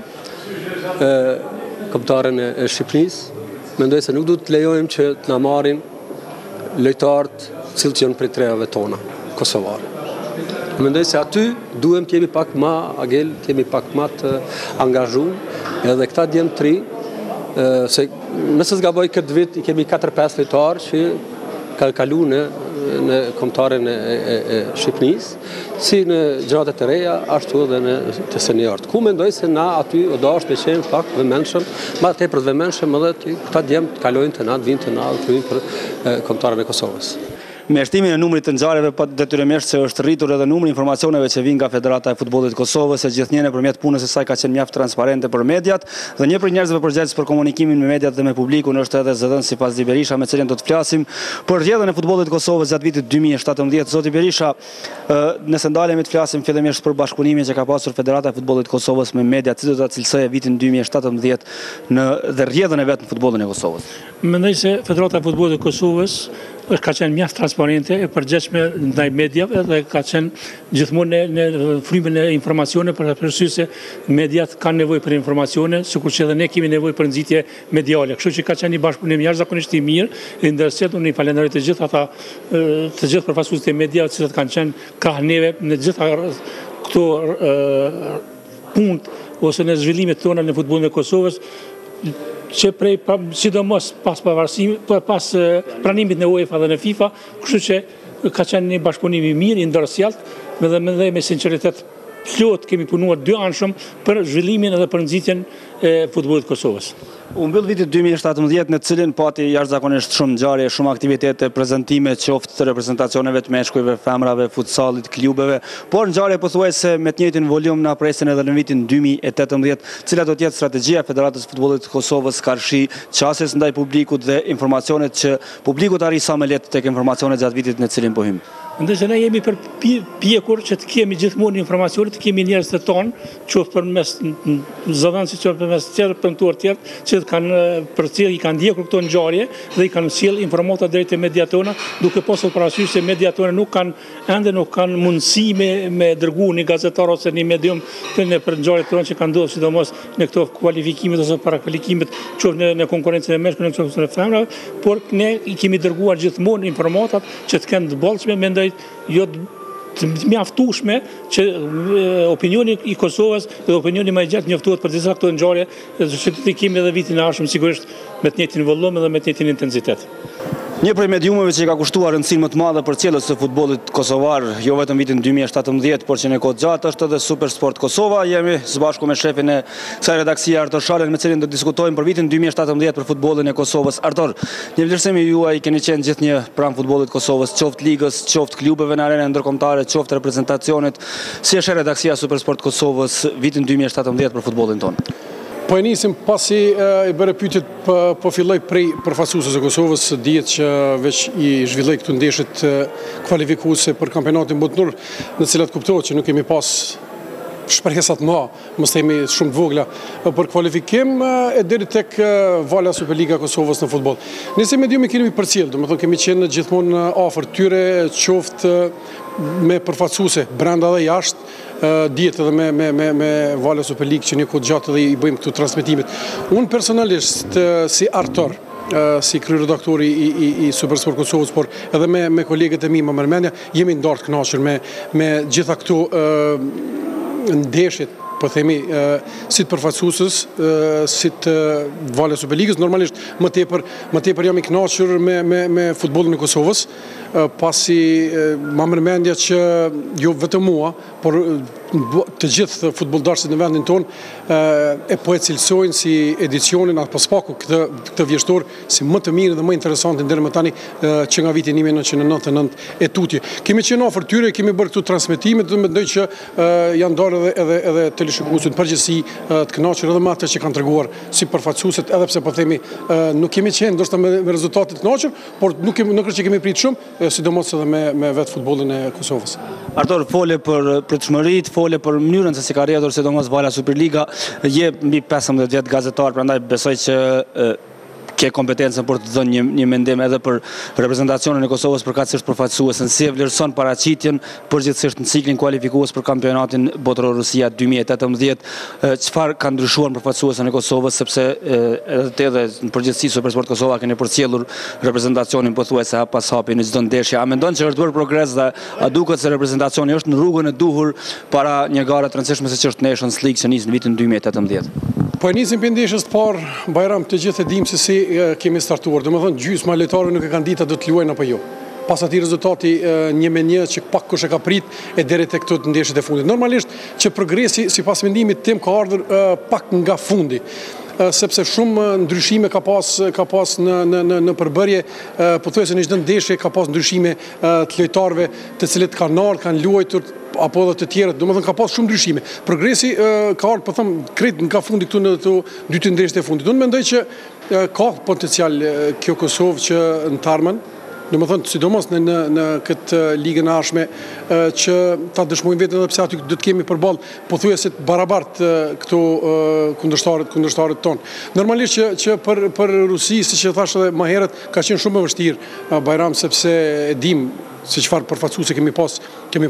kombëtaren e Shqipërisë, mendoj se nuk duhet të lejojmë që të na marrin lojtarët cilët që janë prej trevave tona kosovare. Mendoj se aty duhem të jemi pak ma agil, të jemi pak ma të angazhuar, edhe këta djemë të ri, se nëse s'gaboj këtë vit i kemi 4-5 lojtarë që ka kalu në kombëtaren e Shqipërisë, si në gjëratet e reja, ashtu edhe në të seniorët. Ku mendoj se na aty do është me qenë pak vëmendshëm, ma tepër vëmendshëm edhe këta djemë të kalojnë të na, të vinë të na, të vinë për kombëtaren e Kosovës. Me shtimin e numrit të ngjarjeve, pa detyrimisht se është rritur edhe numri informacioneve që vijnë nga Federata e Futbollit të Kosovës, se gjithnjë nëpërmjet punës së saj ka qenë mjaft transparente për mediat, dhe një prej njerëzve përgjegjës për komunikimin me mediat dhe me publikun është edhe zëdhënësi Sipas Berisha, me cilin do të flasim për rrjedhën e futbollit të Kosovës gjatë vitit 2017. Zoti Berisha, nëse ndalemi të flasim fillimisht për bashkëpunimin që ka pasur Federata e Futbollit të Kosovës me mediat, si do ta cilësoje vitin 2017 dhe rrjedhën e vet në futbollin e Kosovës? Mendoj se Federata e Futbollit të Kosovës ka qenë mjaft transparente e përgjithshme ndaj mediave dhe ka qenë gjithmonë në frymën e informacione, për arsye se mediat kanë nevojë për informacione, sikur që edhe ne kemi nevojë për nxitje mediale. Kështu që ka qenë një bashkëpunim jashtëzakonisht i mirë, dhe ndërsa unë i falenderoj të gjithë ata, të gjithë përfaqësuesit e mediave që kanë qenë krah neve në gjitha këto punë ose në zhvillimet tona në futbollin e Kosovës, që prej, sidomos pas pranimit në UEFA dhe në FIFA, kështu që ka qenë një bashkëpunim i mirë, i ndërsjellët, dhe me sinqeritet plot kemi punuar dy anshëm për zhvillimin edhe për nxitjen e futbollit të Kosovës. U mbyll viti 2017 në cilin pati jashtëzakonisht shumë ngjarje, shumë aktivitete, prezantime, qoftë të reprezentacioneve të meshkujve, femrave, futsallit, klubeve, por ngjarje pothuajse me të njëjtin volum na presin edhe në vitin 2018, cila do të jetë strategjia e Federatës së Futbollit të Kosovës karshi qasjes ndaj publikut dhe informacionet që publiku të arrijë sa më lehtë tek informacionet gjatë vitit në cilin po hym. Ndërsa ne jemi për pjekur që të kemi gjithmonë informacione, të kemi njerëz të tonë, qoftë përmes zëdhënësit, qoftë përmes tjerë premtuar tjerë, që kanë për cilë i kanë ndjekur këto ngjarje dhe i kanë sjell informata drejt te mediat tona, duke pasur parasysh se mediat tona nuk kanë mundësi me dërgu një gazetar ose një medium në për ngjarjet tona që kanë ndodhur, sidomos në këto kualifikimet ose parakvalifikimet, qoftë në konkurrencën e meshkujve, qoftë në femrave, por ne i kemi dërguar gjithmonë informatat që të kenë të bollshme, mendoj jo të mjaftueshme që opinioni i Kosovës dhe opinioni më i gjatë njoftohet për disa këto ngjarje që të kemi edhe vitin e ardhshëm sigurisht me të njëjtin vëllëm dhe me të njëjtin intensitet. Një prej mediumeve që ka kushtuar rëndësinë më të madhe për cilës së futbollit kosovar, jo vetëm vitin 2017, por që në kohë gjatë është edhe Supersport Kosova. Jemi së bashku me shefin e kësaj redaksie Artur Shalën, me cilin do të diskutojmë për vitin 2017 për futbollin e Kosovës. Artur, një vlerësim i juaj keni qenë gjithnjë pranë futbollit Kosovës, qoftë ligës, qoftë klubeve në arenën ndërkombëtare, qoftë reprezentacionit. Si është redaksia Supersport Kosovës vitin 2017 për futbollin tonë? Po e nisim pasi i bëre pyetjet po filloj prej përfaqësuesve të Kosovës, dihet që veç i zhvilloi këtu ndeshjet kualifikuese për kampionatin botror, në cilat kuptohet që nuk kemi pas shpresat më, mos themi shumë të vogla për kualifikim e deri tek vala Superliga e Kosovës në futboll. Ne si mediumi kemi përcjell, domethënë kemi qenë gjithmonë afër tyre, qoftë me përfaqësuese brenda dhe jashtë, dihet edhe me Vala Superligë që një kohë gjatë edhe i bëjmë këtu transmetimit. Unë personalisht si Artur, si kryeredaktori i Supersport Kosovës, por edhe me kolegët e mi më mërmendja, jemi ndarë të kënaqur me gjitha këtu ndeshjet, po themi, si të përfaqësuesës, si të Vala Superligës. Normalisht më tepër jam i kënaqur me futbollin e Kosovës, pasi më mërmendja që jo vetëm mua, por të gjithë futbolldarësit në vendin tonë e po e cilësojnë si edicionin atë pas paku këtë vjeshtor si më të mirë dhe më interesantin deri më tani që nga viti 1999 e tutje. Kemi qenë afër tyre, kemi bërë këtu transmetimet dhe mendoj që janë ndarë edhe teleshikuesit përgjithësi të kënaqur edhe me atë që kanë treguar si përfaqësuesit, edhe pse po themi nuk kemi qenë ndoshta me rezultate të kënaqur, por nuk është që kemi pritur shumë, sidomos edhe me vetë futbollin e Kosovës. Artur, fole për pritshmëritë, fole për mënyrën se si ka rrjedhur sidomos Vala Superliga, je mbi 15 vjet gazetar, prandaj besoj që ke kompetencën për të dhënë një mendim edhe për reprezentacionin e Kosovës përkatësisht përfaqësuesën, si e vlerëson paraqitjen përgjithsisht në ciklin kualifikues për kampionatin botror Rusia 2018, çfarë ka ndryshuar në përfaqësuesën e Kosovës, sepse edhe te dhe në përgjithësi Supersport Kosova keni përcjellur reprezentacionin pothuajse hap pas hapi në çdo ndeshje. A mendon që është bërë progres dhe a duket se reprezentacioni është në rrugën e duhur para një gare të rëndësishme siç është Nations League që nis në vitin 2018? Po e nisim për ndeshjes të parë, Bajram, të gjithë e dim se si kemi startuar. Domethënë gjysma lojtarëve nuk e kanë ditë a do të luajnë apo jo. Pas atij rezultati 1-1 që pak kush e ka prit e deri tek këto ndeshjet e fundit. Normalisht që progresi sipas mendimit tim ka ardhur pak nga fundi. Sepse shumë ndryshime ka pas në përbërje, pothuajse në çdo ndeshje ka pas ndryshime të lojtarëve, të cilët kanë ardhur, kanë luajtur apo edhe të tjerët, domethënë ka pas shumë ndryshime. Progresi ka ardhur, po them, krejt nga fundi këtu në këto dy ndeshjet e fundit. Unë mendoj që ka potencial kjo Kosovë që në tarmen, domethënë sidomos në këtë ligën e ardhshme që ta dëshmojmë vetëm edhe pse aty do të kemi përballë pothuajse të barabartë këto kundërshtarët tonë. Normalisht që për Rusi, siç e thash edhe më herët, ka qenë shumë më vështirë Bajram, sepse e dim se çfarë përfaqësuese kemi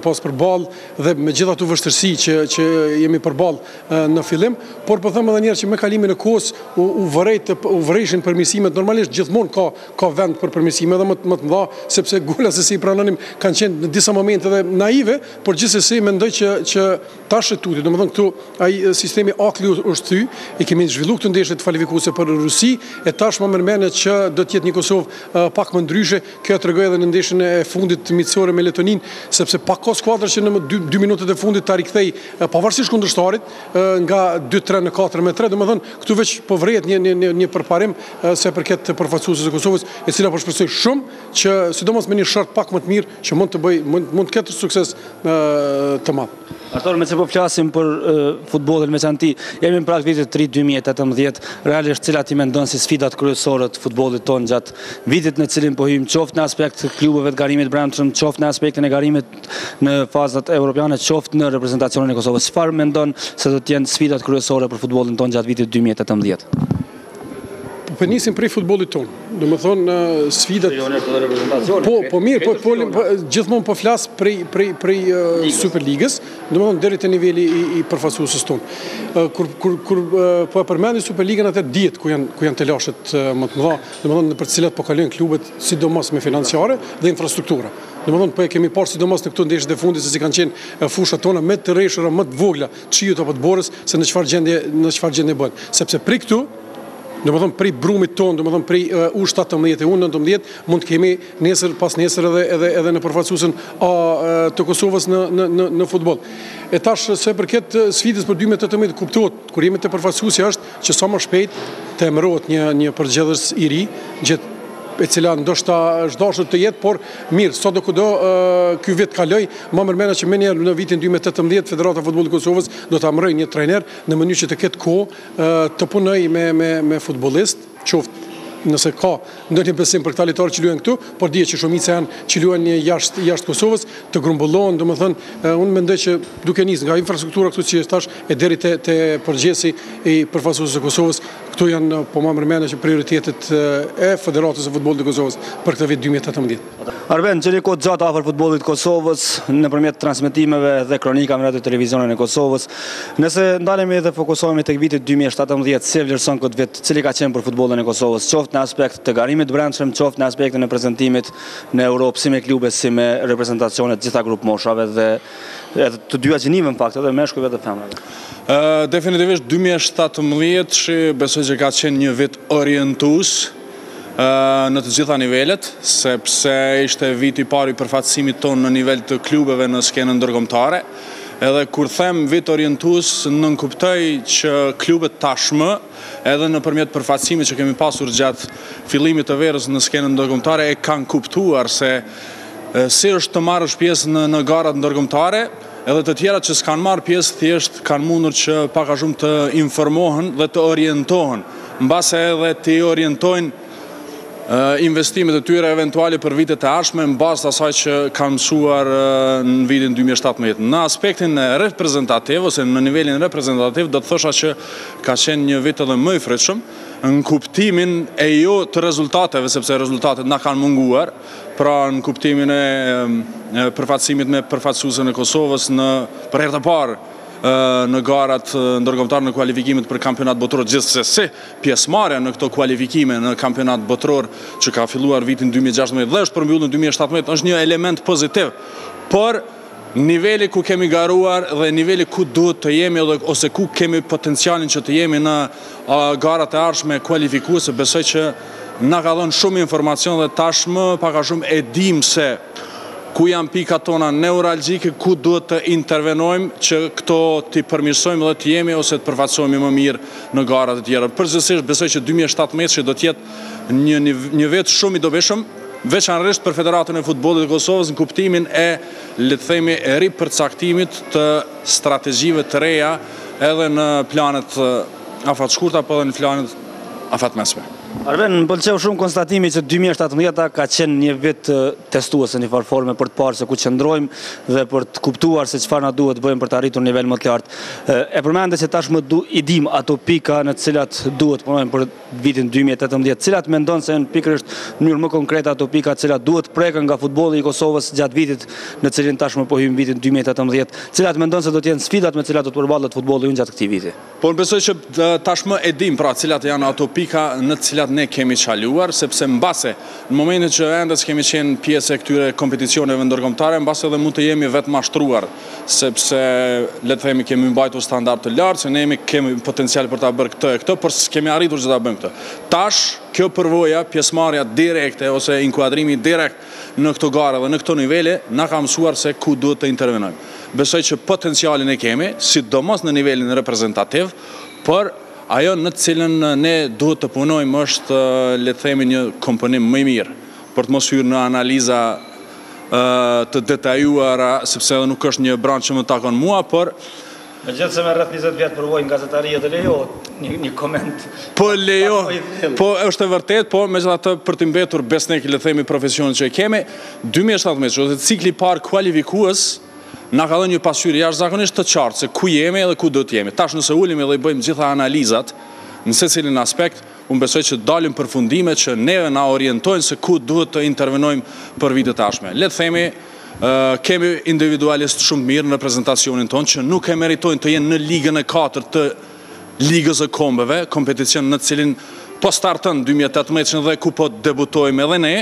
pas përballë dhe me gjitha ato vështirësi që jemi përballë në fillim, por po them edhe një herë që me kalimin e kohës u vërejshin përmirësimet. Normalisht gjithmonë ka vend për përmirësime edhe më të mëdha, sepse gola se si pranonim kanë qenë në disa momente edhe naive, por gjithsesi mendoj që tash e tuti, domethënë këtu ai sistemi akli është thy, e kemi zhvilluar këtë ndeshje të kualifikuese për Rusi, e tash më mërmendet që do të jetë një Kosovë pak më ndryshe. Kjo tregoi edhe në ndeshjen e fundit miqësore me Letonin, sepse pak ka skuadra që në 2 minutat e fundit ta rikthej pavarësisht kundërshtarit nga 2-3 në 4-3, domethënë këtu veç po vret një përparim se përket përfaqësuesve të Kosovës, e cila po shpresoj shumë që sidomos me një shart pak më të mirë që mund të ketë sukses të madh. Artur, me që po flasim për futbollin veçanti, jemi në prag vitit 2018, realisht cilat i mendon si sfidat kryesore të futbollit tonë gjatë vitit në cilin po hyjmë, qoftë në aspekt të klubeve të garimit brendshëm, qoftë në aspektin e garimit në fazat europiane, qoftë në reprezentacionin e Kosovës. Çfarë mendon se do të jenë sfidat kryesore për futbollin tonë gjatë vitit 2018? Po nisim prej futbollit tonë. Domethënë sfidat po mirë, gjithmonë po flas prej Superligës, domethënë deri te niveli i përfaqësuesës tonë. Kur po e përmendi Superligën atë diet ku janë të lashët më të mëdha, domethënë për të cilat po kalojnë klubet sidomos me financiare dhe infrastruktura. Domethënë po e kemi parë sidomos në këto ndeshjet e fundit se si kanë qenë fushat tona më të rreshura, më të vogla, çiut apo të borës se në çfarë gjendje bën. Sepse prej këtu, domethënë prej brumit ton, domethënë prej U17 e U19 mund të kemi nesër pas nesër edhe në përfaqësuesën të Kosovës në futboll. E tash se përket sfidës për 2018 kuptohet kur jemi te përfaqësuesja është që sa më shpejt të emërohet një përgjedhës i ri, e cila ndoshta është dashur të jetë, por mirë, sado kudo ky vit kaloi, më mërmena që menjëherë në vitin 2018 Federata e Futbollit të Kosovës do ta amërojë një trajner në mënyrë që të ketë kohë të punojë me futbollist, qoftë nëse ka ndonjë besim për këta lojtarë që luajnë këtu, por dihet që shumica janë që luajnë jashtë Kosovës, të grumbullohen, domethënë unë mendoj që duke nisë nga infrastruktura këtu që është tash e deri te përgjithësi i përfaqësuesve të Kosovës, këtu janë po më mërmena që prioritetet e Federatës së Futbollit të Kosovës për këtë vit 2018. Arben, gjeni kohë gjatë afër futbollit të Kosovës nëpërmjet transmetimeve dhe kronikave në radio televizionin e Kosovës. Nëse ndalemi dhe fokusohemi tek viti 2017, si e vlerëson këtë vit, cili ka qenë për futbollin e Kosovës, qoftë në aspekt të garimit të brendshëm, qoftë në aspektin e prezantimit në Europë, si me klube, si me reprezentacione të gjitha grup moshave dhe edhe të dyja gjinive në fakt, edhe meshkujve dhe femrave. Definitivisht 2017 që besoj që ka qenë një vit orientues në të gjitha nivelet, sepse ishte viti i parë i përfaqësimit tonë në nivel të klubeve në skenën ndërkombëtare. Edhe kur them vit orientues, nënkuptoj që klubet tashmë, edhe nëpërmjet përfaqësimit që kemi pasur gjatë fillimit të verës në skenën ndërkombëtare, e kanë kuptuar se si është të marrësh pjesë në garat ndërkombëtare, edhe të tjerat që s'kanë marrë pjesë thjesht kanë mundur që pak a shumë të informohen dhe të orientohen, mbase edhe të orientojnë investimet e tyre eventuale për vitet e ardhshme në bazë të asaj që kanë mësuar në vitin 2017. Në aspektin reprezentativ ose në nivelin reprezentativ do të thosha që ka qenë një vit edhe më i fritshëm në kuptimin e jo të rezultateve, sepse rezultatet na kanë munguar, pra në kuptimin e përfaqësimit me përfaqësuesën e Kosovës për herë të parë në garat ndërkombëtare në kualifikimet për kampionat botror, gjithsesi pjesëmarrja në këto kualifikime në kampionat botror që ka filluar vitin 2016 dhe është përmbyllur në 2017 është një element pozitiv, por niveli ku kemi garuar dhe niveli ku duhet të jemi ose ku kemi potencialin që të jemi në garat e ardhshme kualifikuese, besoj që na ka dhënë shumë informacion dhe tashmë pak a shumë e dim se ku janë pikat tona neuralgjike, ku duhet të intervenojmë që këto t'i përmirësojmë dhe të jemi ose të përfaqësohemi më mirë në garat e tjera. Përgjithsisht besoj që 2017 do të jetë një vit shumë i dobishëm, veçanërisht për Federatën e Futbollit të Kosovës në kuptimin e, le të themi, e ripërcaktimit të strategjive të reja edhe në planet afat shkurta, apo edhe në planet afat mesme. Arben, më pëlqeu shumë konstatimi që 2017 ka qenë një vit testues në një farë forme për të parë se ku qëndrojmë dhe për të kuptuar se çfarë na duhet të bëjmë për të arritur nivel më të lartë. E përmendë se tashmë i dim ato pika në të cilat duhet punojmë për vitin 2018. Cilat mendon se janë pikërisht në mënyrë më konkrete ato pika të cilat duhet prekën nga futbolli i Kosovës gjatë vitit në cilin tashmë po hym vitin 2018. Cilat mendon se do të jenë sfidat me të cilat do të përballet futbolli ynë gjatë këtij viti? Po besoj që tashmë e dim pra cilat janë ato pika në të cilat ne kemi qaluar, sepse mbase në momentin që ende kemi qenë pjesë e këtyre kompeticioneve ndërkombëtare, mbase edhe mund të jemi vetë mashtruar, sepse le të themi kemi mbajtur standard të lartë, se ne kemi potencial për ta bërë këtë e këtë, por s'kemi arritur që ta bëjmë këtë. Tash kjo përvoja, pjesëmarrja direkte ose inkuadrimi direkt në këto gare dhe në këto nivele na ka mësuar se ku duhet të intervenojmë. Besoj që potencialin e kemi, sidomos në nivelin reprezentativ, por ajo në të cilën ne duhet të punojmë është, le të themi, një komponim më i mirë, për të mos hyrë në analiza të detajuara, sepse edhe nuk është një branch që më takon mua, por Megjithëse me rreth 20 vjet përvojë në gazetaria dhe lejohet një koment. Po lejo, po është e vërtet, po megjithatë për të mbetur besnik, le të themi, profesionin që e kemi, 2017 ose cikli i parë kualifikues na ka dhënë një pasqyrë jashtëzakonisht të qartë se ku jemi dhe ku do të jemi. Tash nëse ulemi dhe i bëjmë gjitha analizat në secilin aspekt, unë besoj që dalim përfundime që neve na orientojnë se ku duhet të intervenojmë për vitet e ardhshme. Le të themi, kemi individualist shumë mirë në reprezentacionin tonë që nuk e meritojnë të jenë në ligën e 4 të ligës e kombeve, kompeticion në cilin po startën 2018 dhe ku po debutojmë edhe ne,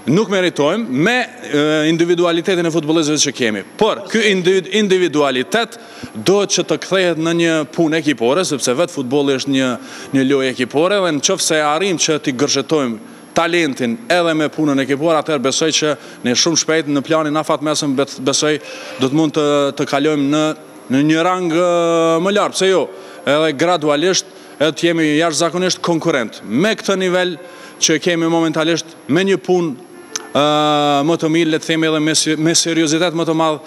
nuk meritojmë me individualitetin e futbollistëve që kemi. Por, ky individualitet do që të kthehet në një punë ekipore, sepse vetë futbolli është një lojë ekipore, dhe në qoftë se arrim që t'i gërzhetojmë talentin edhe me punën ekipore, atëherë besoj që ne shumë shpejt në planin afatmesëm besoj do të mund të kalojmë në një rang më lartë, pse jo, edhe gradualisht edhe të jemi jashtëzakonisht konkurrent. Me këtë nivel që kemi momentalisht me një punë më të mirë, le të themi edhe me seriozitet më të madh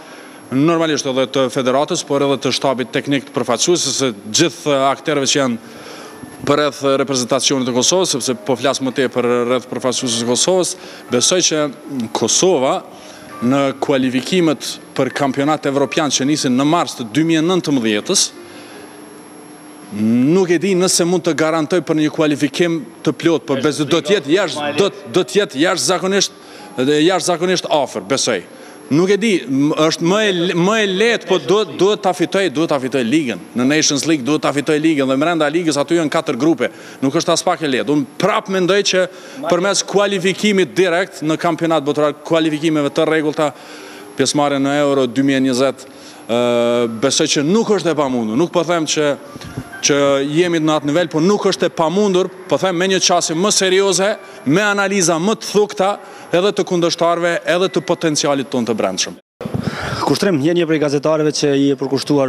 normalisht edhe të federatës, por edhe të shtabit teknik të përfaqësues, se gjithë aktorëve që janë përreth reprezentacionit të Kosovës, sepse po flas më tepër rreth përfaqësuesve të Kosovës, besoj që Kosova në kualifikimet për kampionat evropian që nisin në mars të 2019-s, nuk e di nëse mund të garantoj për një kualifikim të plot, por besoj do të jetë jashtëzakonisht afër, besoj. Nuk e di, është më e lehtë, po duhet ta fitoj ligën. Në Nations League duhet ta fitoj ligën dhe brenda ligës aty janë 4 grupe. Nuk është as pak e lehtë. Unë prapë mendoj që përmes kualifikimit direkt në kampionat botror, kualifikimeve të rregullta, pjesëmarrje në Euro 2020, besoj që nuk është e pamundur. Nuk po them që jemi në atë nivel, por nuk është e pamundur, po them me një qasje më serioze, me analiza më të thukta, edhe të kundërshtarëve, edhe të potencialit tonë të brendshëm. Kushtrim, jeni një prej gazetarëve që i e përkushtuar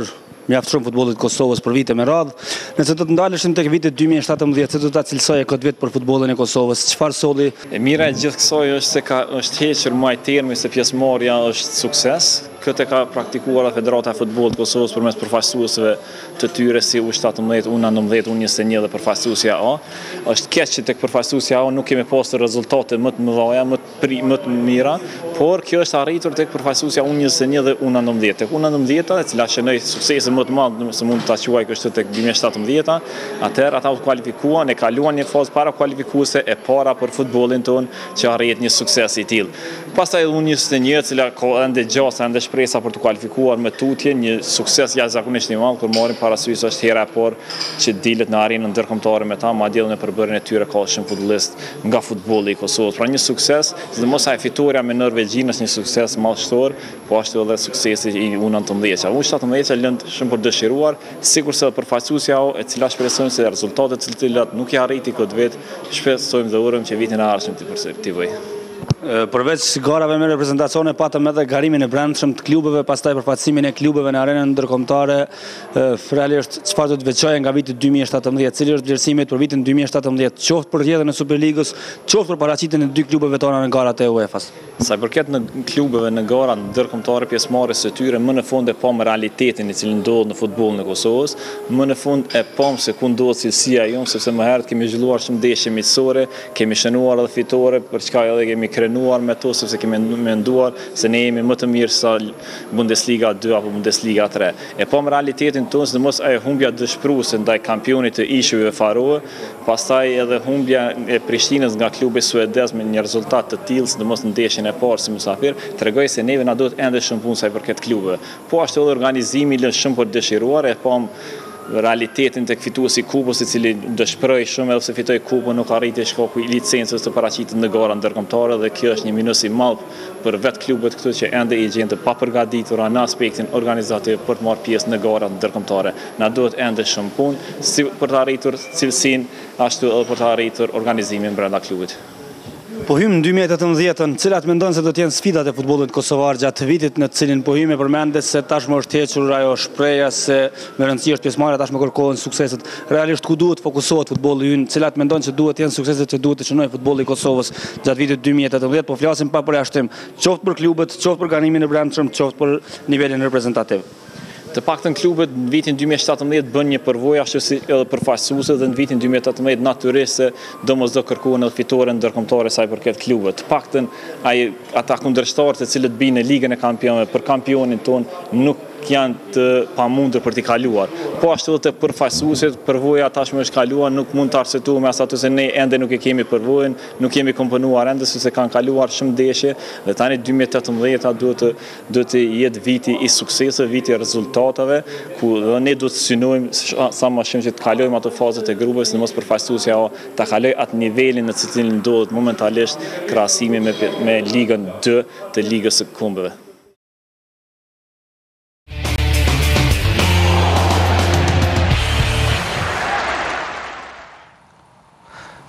mjaft shumë futbollit Kosovës për vite me radhë. Nëse do të ndaleshim tek viti 2017, se do ta cilësoje këtë vit për futbollin e Kosovës, çfarë solli? E mira e gjithë kësaj është se është hequr muaj termi se pjesëmarrja është sukses. Këtë ka praktikuar Federata e Futbollit të Kosovës përmes përfaqësuesve të tyre si U17, U19, U21 dhe përfaqësuesja A. Është keq që tek përfaqësuesja A nuk kemi pasur rezultate më të mëdha, më të mira, por kjo është arritur tek përfaqësuesja U21 dhe U19. Tek U19, e cila shënoi suksese më të madh, se mund ta quaj kështu tek 2017, atëherë ata u kualifikuan, e kaluan një fazë para kualifikuese e para për futbollin ton që arrit një sukses i tillë. Pastaj U21, e cila ka ende gjasa, ende shpresa për të kualifikuar me tutje, një sukses jashtëzakonisht i madh, kur marrim parasysh është hera e parë që dilet në arenën ndërkombëtare me ta, madje në përbërjen e tyre ka shumë futbollist nga futbolli i Kosovës. Pra një sukses, sidomos ai fitoria me Norvegjin është një sukses madhështor, po ashtu edhe suksesi i U19. U17 lënd shumë për dëshiruar, sikurse përfaqësuesja e cila shpresojmë se rezultatet të cilat nuk i arriti këtë vit, shpresojmë dhe urojmë që vitin e ardhshëm të vëj. Përveç garave me reprezentacione, patëm edhe garimin e brendshëm të klubeve, pastaj përfaqësimin e klubeve në arenën ndërkombëtare. Realisht çfarë do të veçoje nga viti 2017? Cili është vlerësimi për vitin 2017, qoftë për rrjedhën e Superligës, qoftë për paraqitjen e 2 klubeve tona në garat e UEFA-s? Sa i përket në klubeve në gara ndërkombëtare, pjesëmarrjes së tyre, më në fund e pam realitetin i cili ndodh në futbollin e Kosovës, më në fund e pam se ku ndodh cilësia jonë, sepse më herët kemi zhvilluar shumë ndeshje miqësore, kemi shënuar edhe fitore, për çka edhe kemi krenuar me to, sepse kemi menduar se ne jemi më të mirë sa Bundesliga 2 apo Bundesliga 3. E pam realitetin tonë, sidomos ajo humbja dëshpëruese ndaj kampionit të ishujve Faroe, pastaj edhe humbja e Prishtinës nga klubi suedez me një rezultat të tillë, sidomos në ndeshjen e parë si mysafir, tregoj se neve na duhet ende shumë punë sa i përket klubeve. Po ashtu edhe organizimi lë shumë për dëshiruar, e pam realitetin tek fituesi i kupës, i cili dëshpëroi shumë edhe se fitoi kupën, nuk arriti shkaku i licencës të paraqitet në gara ndërkombëtare, dhe kjo është një minus i madh për vetë klubet këtu që ende i gjente pa përgatitura në aspektin organizativ për të marrë pjesë në gara ndërkombëtare. Na duhet ende shumë punë si për të arritur cilësinë, ashtu edhe për të arritur organizimin brenda klubit. Po hym në 2018, cilat mendon se do të jenë sfidat e futbollit kosovar gjatë vitit në të cilin po hymë, përmendet se tashmë është hequr ajo shpreha se me rëndësi është pjesëmarrja, tashmë kërkohen sukseset. Realisht ku duhet fokusohet futbolli ynë? Cilat mendon se duhet të jenë sukseset që duhet të shënojë futbolli i Kosovës gjatë vitit 2018? Po flasim pa përjashtim, qoftë për klubet, qoftë për organizimin e brendshëm, qoftë për nivelin reprezentativ. Të paktën klubet në vitin 2017 bën një përvojë ashtu si edhe përfaqësuese, dhe në vitin 2018 natyrisht se domosdo kërkuan edhe fitore ndërkombëtare sa i përket klubeve. Të paktën ata kundërshtarët të cilët binë në Ligën e Kampionëve për kampionin ton nuk janë të pamundur për t'i kaluar. Po ashtu të përfaqësuesit, përvoja tashmë është kaluar, nuk mund të arsyetojmë as aty se ne ende nuk e kemi përvojën, nuk kemi komponuar ende se kanë kaluar shumë ndeshje dhe tani 2018 duhet të jetë viti i sukseseve, viti i rezultateve, ku dhe ne duhet të synojmë sa më shumë që të kalojmë ato fazat e grupeve, sidomos përfaqësuesja ta kaloj atë nivelin në cilin ndodhet momentalisht krahasimi me ligën 2 të ligës së kombeve.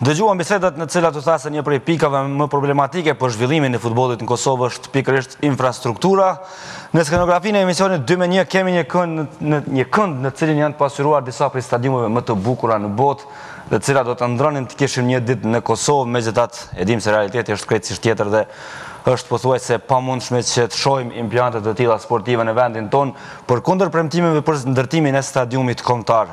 Dëgjuam bisedat në cilat u tha se një prej pikave më problematike për zhvillimin e futbollit në Kosovë është pikërisht infrastruktura. Në skenografinë e emisionit 2-1 kemi një kënd në cilin janë pasyruar disa prej stadiumeve më të bukura në botë, dhe cilat do të ndronin të kishim një ditë në Kosovë, megjithatë e dim se realiteti është krejtësisht tjetër dhe është pothuajse pamundshme që të shohim implante të tilla sportive në vendin tonë, përkundër premtimeve për ndërtimin e stadiumit kombëtar.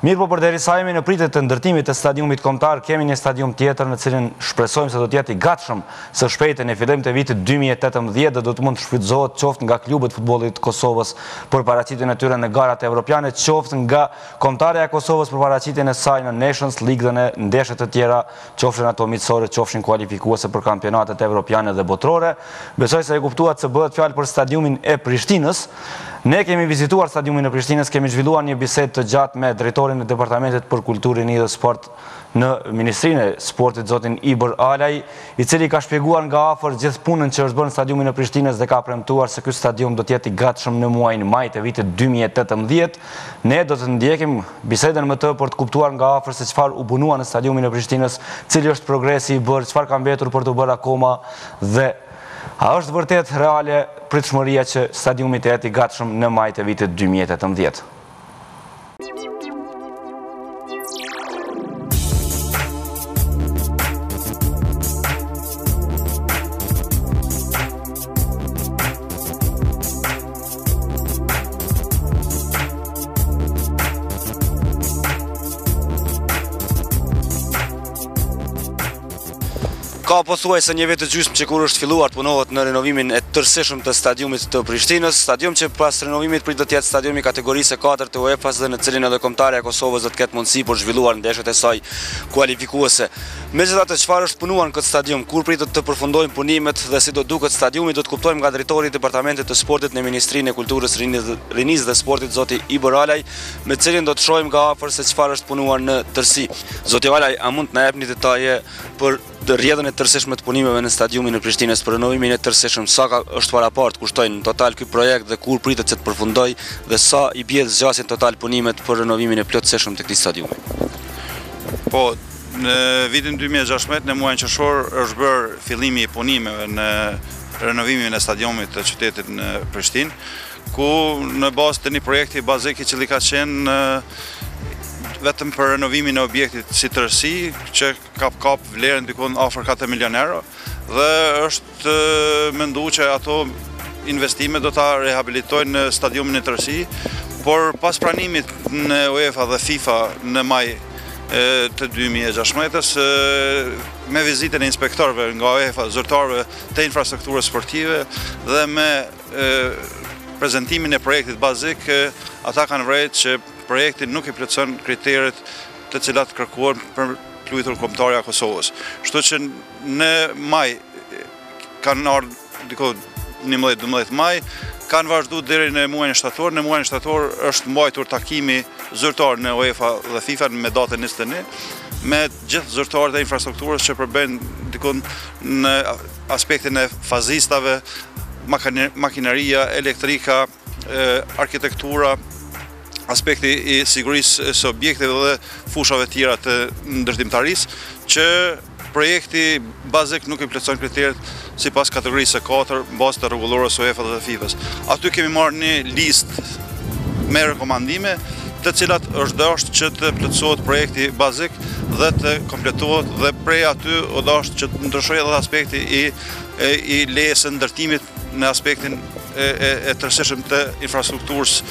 Mirë po përderisa jemi në pritje të ndërtimit të stadiumit kombëtar, kemi një stadium tjetër në cilin shpresojmë se do të jetë i gatshëm së shpejti në fillim të vitit 2018 dhe do të mund të shfrytëzohet qoftë nga klubet e futbollit të Kosovës për paraqitjen e tyre në garat evropiane, qoftë nga Kombëtarja e Kosovës për paraqitjen e saj në Nations League dhe në ndeshje të tjera, qofshin ato miqësore, qofshin kualifikuese për kampionatet evropiane dhe botërore. Besoj se e kuptuat se bëhet fjalë për stadiumin e Prishtinës. Ne kemi vizituar stadiumin e Prishtinës, kemi zhvilluar një bisedë të gjatë me drejtorin e Departamentit për Kulturë, Rini dhe Sport në Ministrinë e Sportit, zotin Ibër Alaj, i cili ka shpjeguar nga afër gjithë punën që është bërë në stadiumin e Prishtinës dhe ka premtuar se ky stadium do të jetë i gatshëm në muajin maj të vitit 2018. Ne do të ndjekim bisedën me të për të kuptuar nga afër se çfarë u bunua në stadiumin e Prishtinës, cili është progresi i bërë, çfarë ka mbetur për të bërë akoma dhe a është vërtet reale pritshmëria që stadiumi të jetë i gatshëm në maj të vitit 2018? Ka pothuajse një vit të gjysmë që kur është filluar punohet në renovimin e tërësishëm të stadiumit të Prishtinës, stadium që pas renovimit pritet të jetë stadiumi kategorisë e 4 të UEFA-s dhe në cilin edhe Kombëtarja e Kosovës do të ketë mundësi për zhvilluar ndeshjet e saj kualifikuese. Megjithatë, çfarë është punuar në këtë stadium, kur pritet të përfundojnë punimet dhe si do duket stadiumi, do të kuptojmë nga drejtori i Departamentit të Sportit në Ministrinë e Kulturës, Rinisë dhe Sportit, zoti Ibër Alaj, me cilin do të shohim nga afër se çfarë është punuar në tërësi. Zoti Alaj, a mund të na jepni detaje për rrjedhën e tërësishme të punimeve në stadiumin e Prishtinës, për renovimin e tërësishëm, sa është paraport kushtojnë në total ky projekt dhe kur pritet që të përfundojë dhe sa i bie zgjasin total punimet për renovimin e plotësishëm të këtij stadiumi? Po, në vitin 2016, në muajin qershor, është bërë fillimi i punimeve në renovimin e stadiumit të qytetit në Prishtinë, ku në bazë të një projekti bazik i cili ka qenë vetëm për renovimin e objektit si tërësi, që kap vlerën dikon afër 4 milion euro, dhe është menduar që ato investime do ta rehabilitojnë në stadiumin e tërësi, por pas pranimit në UEFA dhe FIFA në maj të 2016-s, me vizitën e inspektorëve nga UEFA, zyrtarëve të infrastrukturës sportive dhe me prezentimin e projektit bazik, ata kanë vërejtë që projekti nuk i plotëson kriteret të cilat kërkuar për luajtur Kombëtarja e Kosovës. Kështu që në maj kanë ardhur diku 11-12 maj, kanë vazhduar deri në muajin shtator. Në muajin shtator është mbajtur takimi zyrtar në UEFA dhe FIFA me datën 21 me gjithë zyrtarët e infrastrukturës që përbëjnë diku në aspektin e fazistave, makineria, elektrika, arkitektura, aspekti i sigurisë së objekteve dhe fushave tjera të ndërtimtarisë, që projekti bazik nuk i plotëson kriteret sipas kategorisë së 4 bazë të rregullorës UEFA dhe FIFA-s. Aty kemi marrë një listë me rekomandime, të cilat është dashur që të plotësohet projekti bazik dhe të kompletohet, dhe prej aty u dashur që të ndryshojë edhe aspekti i lejes së ndërtimit në aspektin e tërësishëm të infrastrukturës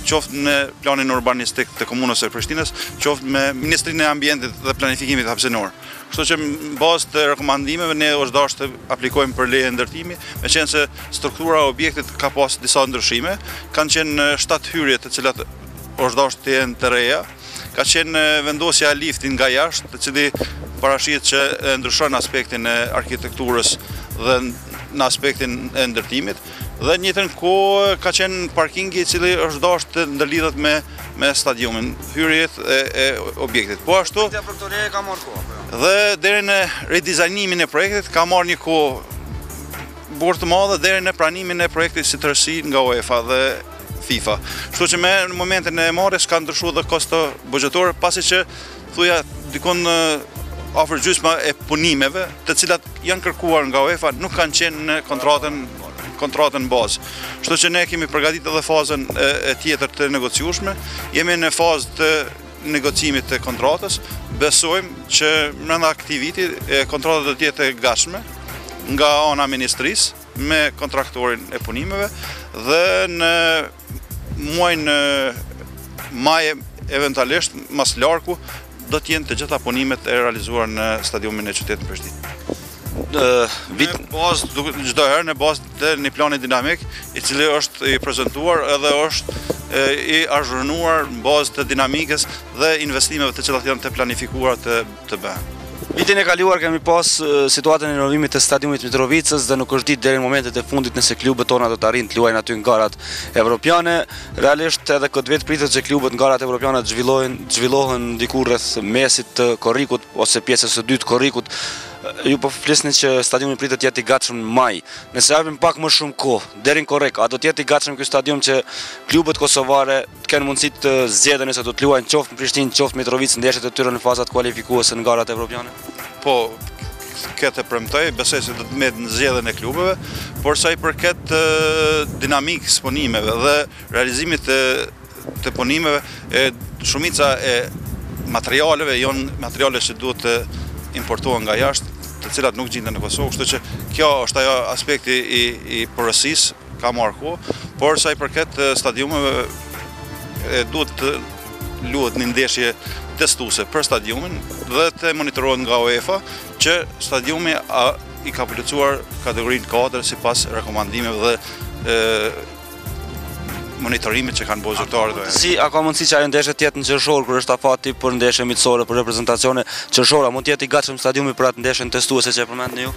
qoftë në planin urbanistik të komunës së Prishtinës, qoftë me Ministrinë e Ambientit dhe Planifikimit hapësinor. Kështu që në bazë të rekomandimeve ne është dashur të aplikojmë për leje ndërtimi, meqenëse se struktura e objektit ka pas disa ndryshime, kanë qenë 7 hyrje të cilat është dashur të jenë të reja, ka qenë vendosja e liftit nga jashtë, të cili parashihet që ndryshon aspektin e arkitekturës dhe në aspektin e ndërtimit, dhe njëtën kohë ka qenë parkingi i cili është dashur të ndërlidhet me stadiumin, hyrjet e objektit. Po ashtu, dhe deri në ridizajnimin e projektit ka marrë një kohë burë të madhe deri në pranimin e projektit si tërësi nga UEFA dhe FIFA. Kështu që në momentin e marrjes ka ndryshuar dhe kosto buxhetore, pasi që thuja dikon afër gjysma e punimeve, të cilat janë kërkuar nga UEFA, nuk kanë qenë në kontratën bazë. Kështu që ne kemi përgatitur edhe fazën e tjetër të negociueshme, jemi në fazë të negocimit të kontratës, besojmë që brenda këtij viti kontrata do të jetë e gatshme nga ana ministrisë me kontraktorin e punimeve dhe në muajin maj eventualisht mas larku do të jenë të gjitha punimet e realizuar në stadiumin e qytetit Prishtinë. Çdo herë në bazë të një plani dinamik i cili është i prezantuar edhe është i azhurnuar në bazë të dinamikës dhe investimeve të cilat janë të planifikuara të bëhen. Vitin e kaluar kemi pas situatën e rinovimit të stadiumit Mitrovicës dhe nuk është ditë deri në momentet e fundit nëse klubet tona do të arrijnë të luajnë aty në garat evropiane. Realisht edhe këtë vit pritet që klubet në garat evropiane të zhvillohen diku rreth mesit të korrikut ose pjesës së dytë korrikut. Ju po flisni që stadiumi pritet të jetë i gatshëm në maj. Nëse japim pak më shumë kohë deri në korrik, a do të jetë i gatshëm ky stadium që klubet kosovare të kenë mundësi të zgjedhin nëse do të luajnë qoftë në Prishtinë, qoftë në Mitrovicë ndeshjet e tyre në fazat kualifikuese në garat evropiane? Po, këtë premtoj, besoj se do të mbet në zgjedhjen e klubeve, por sa i përket dinamikës punimeve dhe realizimit të punimeve, shumica e materialeve janë materiale që duhet të importohen nga jashtë, të cilat nuk gjenden në Kosovë, kështu që kjo është ajo aspekti i porosisë, ka marrë kohë, por sa i përket stadiumeve duhet të luhet një ndeshje testuese për stadiumin dhe të monitorohet nga UEFA që stadiumi i ka plotësuar kategorinë 4 sipas rekomandimeve dhe monitorimit që kanë bërë zyrtarët. A ka mundësi që ajo ndeshje të jetë në qershor kur është afati për ndeshje miqësore, për reprezentacione qershore, mund të jetë i gatshëm stadiumi për atë ndeshje testuese që e përmendni ju?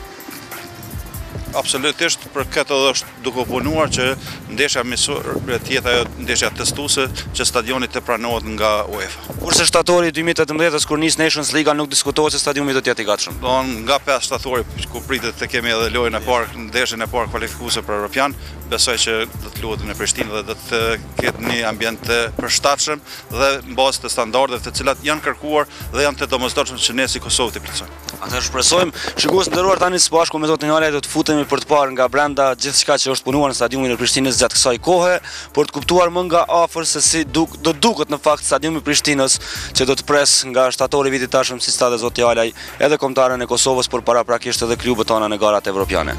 Absolutisht, për këtë edhe është duke punuar që ndeshja miqësore të jetë ajo ndeshja testuese që stadioni të pranohet nga UEFA. Kurse shtatori 2018 kur nis Nations Liga nuk diskutohet se stadiumi do të jetë i gatshëm. Nga 5 shtatori ku pritet të kemi edhe lojën e parë, ndeshjen e parë kualifikuese për Europian, besoj që do të luhet në Prishtinë dhe do të ketë një ambient të përshtatshëm dhe në bazë të standardeve të cilat janë kërkuar dhe janë të domosdoshme që ne si Kosovë të plotësojmë. Atëherë shpresojmë, shikues të nderuar, tani së bashku me zotin Njalaj do të futemi për të parë nga brenda gjithçka që është punuar në stadiumin e Prishtinës gjatë kësaj kohe, për të kuptuar më nga afër se si do duket në fakt stadiumi i Prishtinës që do të pres nga shtatori vitit tashëm si stade zoti Njalaj edhe kombëtarën e Kosovës, por paraprakisht edhe klubet tona në garat evropiane.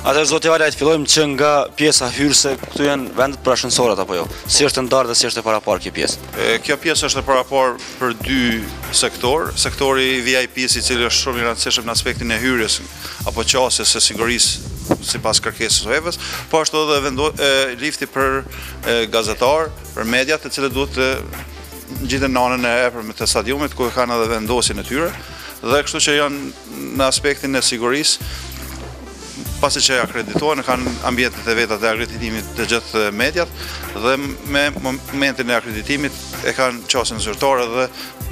Atëherë zoti Njalaj, të fillojmë që nga pjesa hyrëse, këtu janë vendet për ashensorat apo jo? Si është ndarë dhe si është e parapar kjo pjesë? Kjo pjesë është e parapar për 2 sektor. Sektori VIP-s i cili është shumë i rëndësishëm në aspektin e hyrjes apo qasjes së sigurisë sipas kërkesës së UEFA-s, po ashtu edhe lifti për gazetar, për mediat, të cilët duhet të gjiten në anën e epërme të stadiumit ku kanë edhe vendosjen e tyre dhe kështu që janë në aspektin e sigurisë. Pasi që akreditohen, kanë ambientet e veta të akreditimit të gjithë mediat dhe me momentin e akreditimit e kanë qasjen zyrtare dhe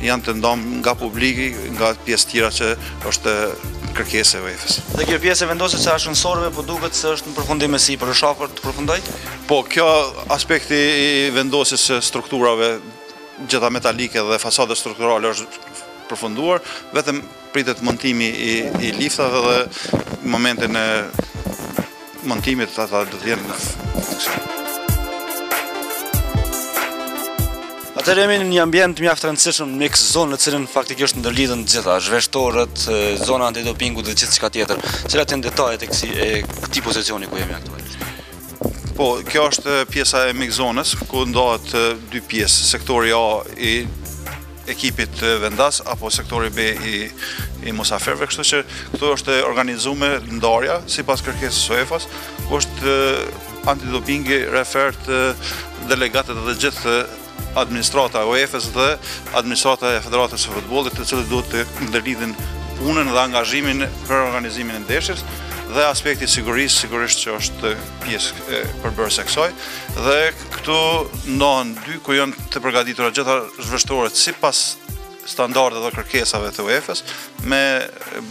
janë të ndonë nga publiki, nga pjesë tjera që është kërkesë e UEFA-s. Dhe kjo pjesë e vendosjes së ashensorëve po duket se është në përfundim me si për shafër të përfundoj? Po, kjo aspekti i vendosjes së strukturave gjitha metalike dhe fasadës strukturale është përfunduar, vetëm pritet montimi i liftave dhe momentin e montimit ata do të jenë në funksion. Atëherë jemi në një ambient mjaft rëndësishëm mix zonë në cilën faktikisht ndërlidhen të gjitha, zhveshtorët, zona antidopingu dhe gjithçka tjetër. Cilat janë detajet e këtij pozicioni ku jemi aktualisht? Po, kjo është pjesa e mix zonës, ku ndahet dy pjesë, sektori A i ekipit vendas apo sektori B i musafirëve, kështu që këtu është organizuar ndarja sipas kërkesës së UEFA-s, ku është antidopingi refert delegatët dhe gjithë administrata e UEFA-s dhe administrata e Federatës së Futbollit, të cilët duhet të ndërlidhin punën dhe angazhimin për organizimin e ndeshjes dhe aspekti sigurisë, sigurisht që është pjesë përbërëse e kësaj, dhe këtu ndohen dy ku janë të përgatitura gjitha zhveshtorët sipas standarde dhe kërkesave të UEFA-s, me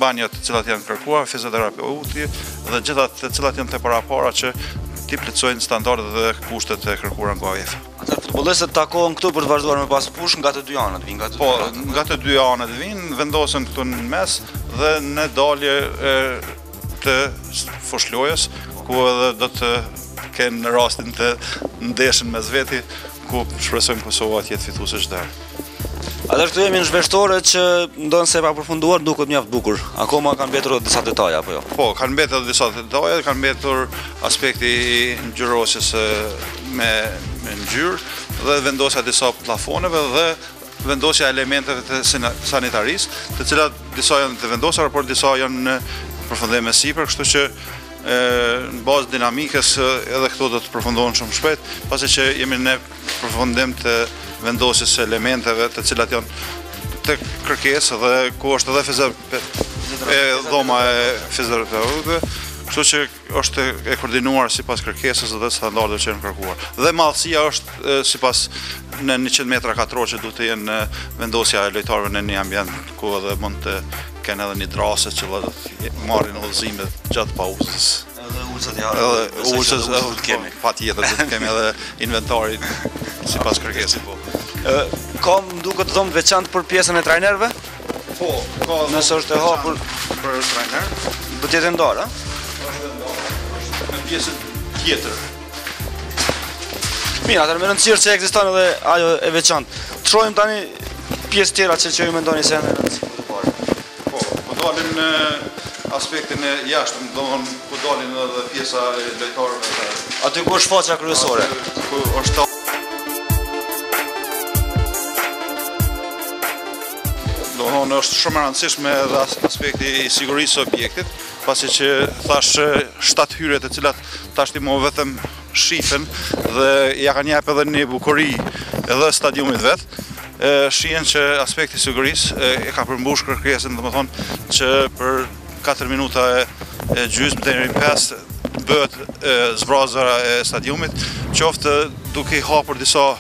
banjat të cilat janë kërkuar, fizioterapeuti dhe gjitha të cilat janë të parapara që t'i plotësojnë standardet dhe kushtet e kërkuara nga UEFA. Ata futbollistët takohen këtu për të vazhduar me pas push nga të dy anët, vinë nga të dy anët. Po, nga të dy anët vinë, vendosen këtu në mes dhe në dalje të fushlojës, ku edhe do të kenë rastin të ndeshën mes veti, ku shpresojmë Kosova të jetë fituese çdo herë. Atëherë këtu jemi në zhveshtore që ndonë se pa përfunduar duket mjaft bukur. Akoma kanë mbetur disa detaje apo jo? Po, kanë mbetur disa detaje, kanë mbetur aspekti i ngjyrosjes me ngjyrë dhe vendosja e disa plafoneve dhe vendosja e elementeve të sanitarisë, të cilat disa janë të vendosura, por disa janë në përfundim me sipër, kështu që në bazë dinamikës edhe këto do të përfundohen shumë shpejt, pasi që jemi në përfundim të vendosjes së elementeve të cilat janë të kërkesë dhe ku është edhe dhoma e fizioterapeutë, kështu që është e koordinuar sipas kërkesës dhe standardeve që janë kërkuar. Dhe madhësia është sipas në 100 metra katror që duhet të jenë vendosja e lojtarëve në një ambient ku edhe mund të kenë edhe një drase që marrin udhëzimet gjatë pauzës. Edhe ulësat kemi. Patjetër do të kemi edhe inventarin sipas kërkesës. Ka duket të thonë veçantë për pjesën e trajnerëve? Po, ka. Nëse është e hapur për trajner, do të jetë ndarë, në pjesën tjetër. Mirë, atëherë me rëndësirë që ekziston edhe ajo e veçantë. Të shohim tani pjesë tjera që ju mendoni se janë e rëndësishme të parë. Po dalin në aspektin e jashtëm, domthonë ku dalin edhe pjesa e lojtarëve. Aty ku është faqa kryesore. Ku është është shumë e rëndësishme edhe aspekti i sigurisë së objektit, pasi që thash 7 hyrje të cilat tash timo vetëm shifen dhe ja kanë jap edhe një bukuri edhe stadiumit vet. Shihen që aspekti i sigurisë e ka përmbush kërkesën, domethënë që për 4 minuta e gjysmë deri në 5 bëhet zbrazëra e stadiumit, qoftë duke i hapur disa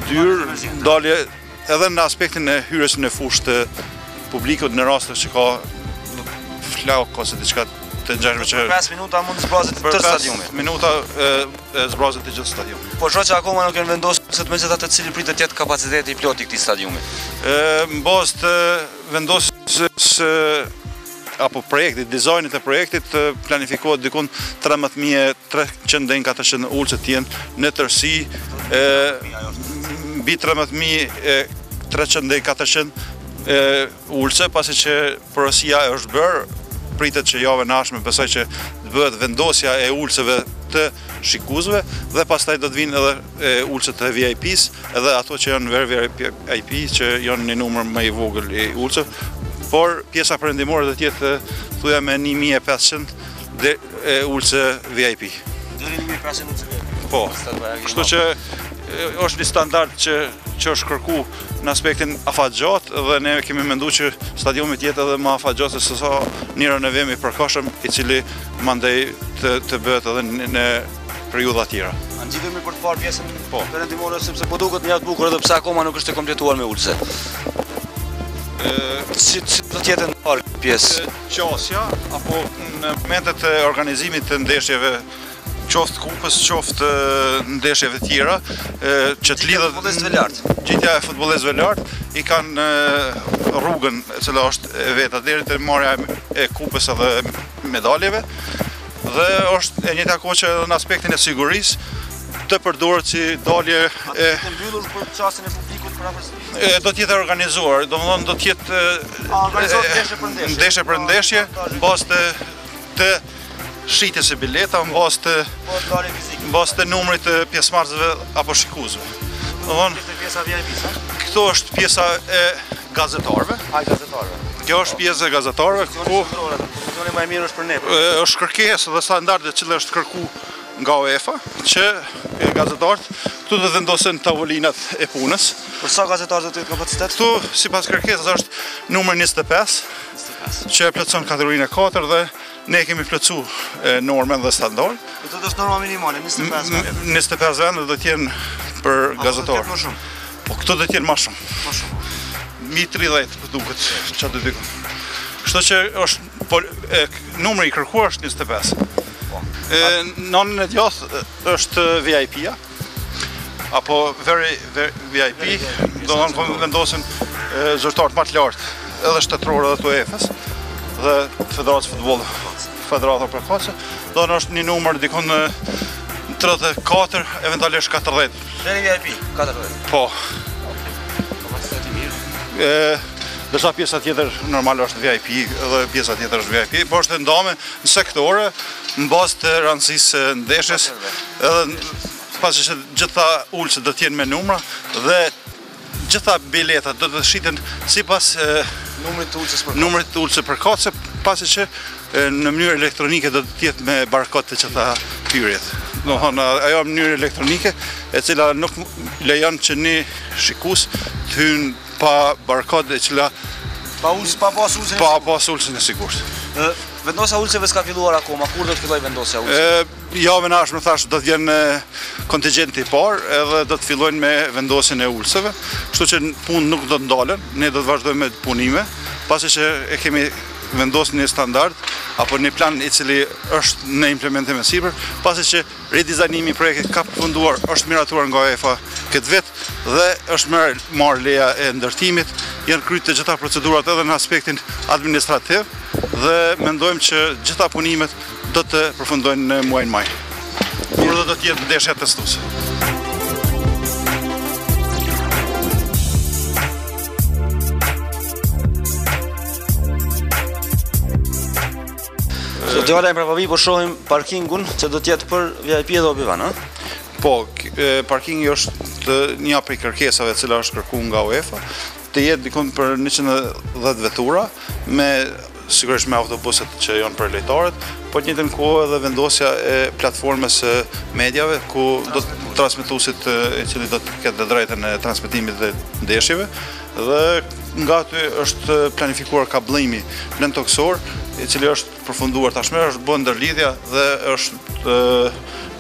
dyrë, dalje edhe në aspektin e hyrjes në fushë të publikut në rastet që ka flak ose diçka të ngjashme që 5 minuta mund të zbrazet të tërë stadiumi. 5 minuta zbrazet të gjithë stadiumi. Po shoh që akoma nuk janë vendosur se megjithatë cili pritet të jetë kapaciteti i plotë i këtij stadiumi. Në bazë të vendosjes apo projektit, dizajnit e projektit planifikohet dikun 13.300 deri në 400 ulëse të jenë në tërësi, mbi 13.300 deri 400 ulëse, pasi që porosia është bërë, pritet që javën e ardhshme besoj që të bëhet vendosja e ulëseve të shikuesve dhe pastaj do të vinë edhe ulëset e VIP-s, edhe ato që janë VIP që janë në numër më i vogël i ulëseve, por pjesa perëndimore do të jetë thuja me 1500 ulëse VIP. Deri 1500 ulëse VIP. Po. Kështu që është një standard që është kërku në aspektin afatgjat dhe ne kemi menduar që stadiumi të jetë edhe më afatgjat se sa njëra në vemi përkohshëm i cili mandej të bëhet edhe në periudha tjera. A ngjitemi për të parë pjesën perëndimore sepse po duket mjaft bukur edhe pse akoma nuk është e kompletuar me ulëse. Si do të jetë ndarë pjesë? Qasja apo në momentet e organizimit të ndeshjeve, qoftë kupës, qoftë ndeshjeve tjera, që të lidhet gjitja e futbollistëve lart, i kanë rrugën e cila është e veta deri te marrja e kupës edhe medaljeve, dhe është e njëjta kohë që në aspektin e sigurisë të përdorur si dalje e mbyllur për çastin e publikut Do t'jetë organizuar, do më thonë do t'jetë ndeshje për ndeshje, në bazë të shitjes e bileta, në bazë të numrit të pjesëmarrësve apo shikuesve. Këto është pjesa e gazetarëve. Kjo është pjesa e gazetarëve ku është kërkesë dhe standardet që është kërku nga UEFA që gazetarët këtu të vendosen tavolinat e punës. Për sa gazetarë do të jetë kapacitet? Këtu sipas kërkesës është numër 25 që plotson kategorinë e 4 dhe ne kemi plotsuar normën dhe standard. Këtu është norma minimale 25 vende. 25 vende do të jenë për gazetarë. Po këtu do të jenë më shumë. Më shumë. Mi 30 për duket çfarë do të. Kështu që është numri i kërkuar është 25. Nonën e djathtë është VIP-a apo very VIP, do të thonë vendosen zyrtarët më të lartë, edhe shtetërorë dhe të UEFA-s dhe Federatës Futbollit, Federata Përkatëse, do të thonë është një numër dikon 34, eventualisht 40. Deri VIP, 40. Po. Dërsa pjesa tjetër normal është VIP dhe pjesa tjetër është VIP, po është ndame në sektore në bazë të rëndësisë së ndeshjes, edhe pasi që gjitha ulëse do të jenë me numra dhe gjitha biletat do të shiten sipas numrit të ulëse përkatëse, pasi që në mënyrë elektronike do të jetë me barkod të gjitha hyrjet. Do thonë ajo mënyrë elektronike e cila nuk lejon që një shikues të hyjë pa barkod e cila pa pas ulësin e sigurt. Vendosja ulëseve s'ka filluar akoma, kur do të filloj vendosja ulëseve? Javën e ardhshme thash do të jenë kontingjenti i parë edhe do të fillojnë me vendosjen e ulëseve, kështu që punë nuk do të ndalen, ne do të vazhdojmë me punime, pasi që e kemi vendosur një standard apo një plan i cili është në implementim e sipër, pasi që ridizajnimi i projektit ka përfunduar, është miratuar nga UEFA këtë vit dhe është marrë leja e ndërtimit, janë kryer të gjitha procedurat edhe në aspektin administrativ dhe mendojmë që gjitha punimet do të përfundojnë në muajin maj. Kur do të jetë ndeshja testuese. Do të halajmë prapavi, po shohim parkingun që do të jetë për VIP dhe obivan, a? Po, parkingi është një prej kërkesave cila është kërkuar nga UEFA, të jetë dikon për 110 vetura, sigurisht me autobuset që janë për lejtarët, po të njëjtën kohë edhe vendosja e platformës së medjave, ku do të transmetuesit i cili do të ketë drejtën e transmetimit të ndeshjeve, dhe nga aty është planifikuar kabllimi plentoksor, i cili është përfunduar tashmë, është bërë ndërlidhja dhe është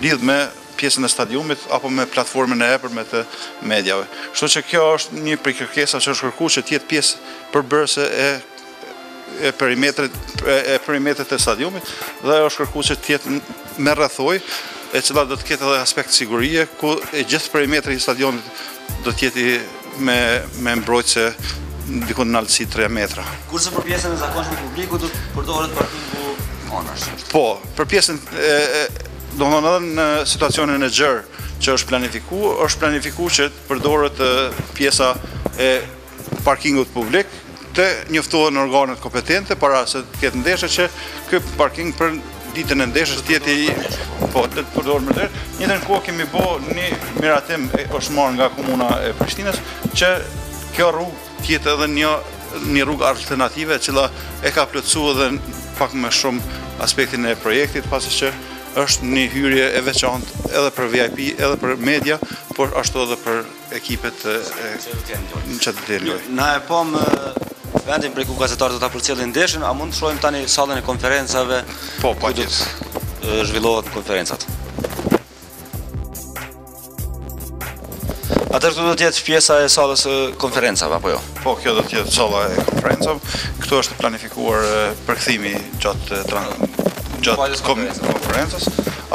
lidh me pjesën e stadiumit apo me platformën e epërme të medjave. Kështu që kjo është një prej kërkesave që është kërkuar që të jetë pjesë përbërëse e perimetrit të stadiumit dhe është kërkuar që të jetë me rrethoj, e cila do të ketë edhe aspekt sigurie, ku gjithë perimetri i stadionit do të jetë me mbrojtëse dikon në altësi 3 metra. Kurse për pjesën e zakonshme publiku do të përdoret parkingu anash? Po, për pjesën do të thonë edhe në situacionin e gjerë që është planifikuar që të përdoret pjesa e parkingut publik, të njoftohen organet kompetente para se të ketë ndeshje që ky parking për ditën e ndeshjes të jetë përdorur më drejt. Njëtën kohë kemi bërë një miratim është marrë nga komuna e Prishtinës që kjo rrugë të jetë edhe një rrugë alternative e cila e ka plotësuar edhe pak më shumë aspektin e projektit, pasi që është një hyrje e veçantë edhe për VIP, edhe për media, por ashtu edhe për ekipet që të lojë. Na e pam vendin prej ku gazetarët do ta përcjellin ndeshjen, a mund të shohim tani sallën e konferencave? Po, ku do të zhvillohet konferencat? Atëherë këtu do të jetë pjesa e sallës së konferencave apo jo? Po, kjo do të jetë salla e konferencave. Këtu është planifikuar përkthimi gjatë konferencës.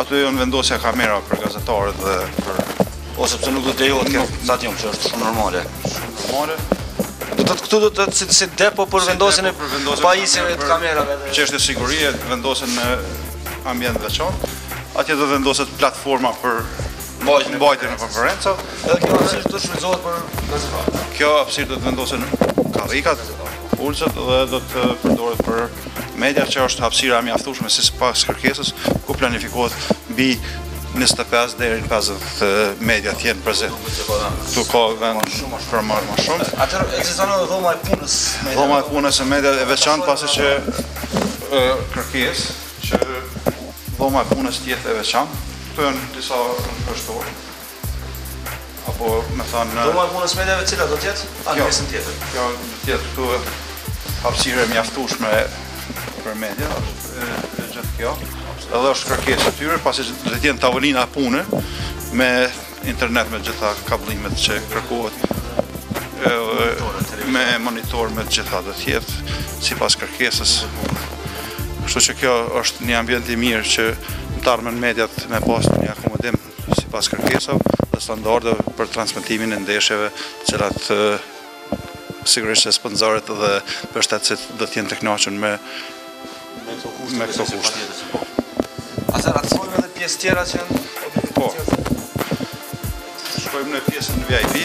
Aty janë vendosja kamera për gazetarët dhe për ose pse nuk do të lejohet kjo stadium që është shumë normale. Këtu do të si depo për vendosjen e pajisjeve të kamerave. Çështja e sigurisë vendosen në ambient veçantë. Atje do vendoset platforma për mbajtje në konferenca. Edhe kjo hapësirë të shfrytëzohet për gazetarët. Kjo hapësirë do të vendosen karrikat, ulcët dhe do të përdoret për media, që është hapësira e mjaftueshme sipas kërkesës, ku planifikohet mbi 25 deri në 50 media të jenë prezent. Këtu ka vend për më shumë. Atëherë ekziston edhe dhoma e punës. Dhoma e punës e media e veçantë, pasi që kërkesë që dhoma e punës të jetë e veçantë. Këtu janë disa kundërshtorë. Apo me thënë dhoma e punës mediave cila do të jetë pjesën tjetër. Kjo do të jetë këtu hapësirë e mjaftueshme për media, është gjithë kjo. Edhe është kërkesë e tyre, pasi do të jenë tavolina pune me internet, me gjitha kablimet që kërkohet, me monitor, me gjitha do të jetë sipas kërkesës. Kështu që kjo është një ambient i mirë që të ardhmen mediat me pas një akomodim sipas kërkesave dhe standardeve për transmetimin e ndeshjeve, të cilat sigurisht që sponsorët dhe mbështetësit do të jenë të kënaqur me këto kushte. Atëherë atsojmë edhe pjesë tjera që janë Po. Shkojmë në pjesën VIP.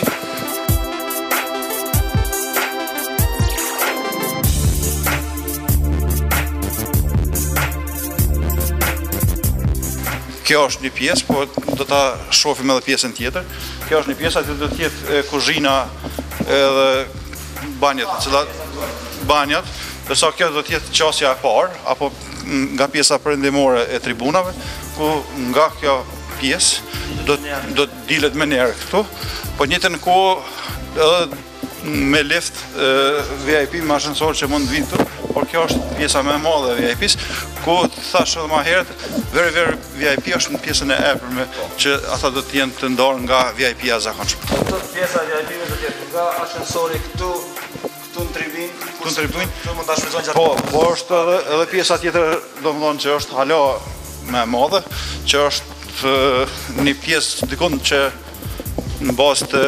Kjo është një pjesë, po do ta shohim edhe pjesën tjetër. Kjo është një pjesë aty do të jetë kuzhina edhe banjat, të cilat banjat, ndërsa kjo do të jetë qasja e parë apo nga pjesa perëndimore e tribunave, ku nga kjo pjesë do të dilet me nerë këtu, po njëtën kohë edhe me lift VIP mashinësor që mund të vinë këtu, por kjo është pjesa më e madhe e VIP-s, ku thash edhe më herët, very VIP është në pjesën e epërme që ata do të jenë të ndarë nga VIP-a zakonshme. Këto pjesa e VIP-ve do të jetë nga ascensori këtu në tribunë, këtu mund ta shfrytëzojnë gjatë. Po është edhe pjesa tjetër, domethënë që është hala më e madhe, që është një pjesë dikon që në bazë të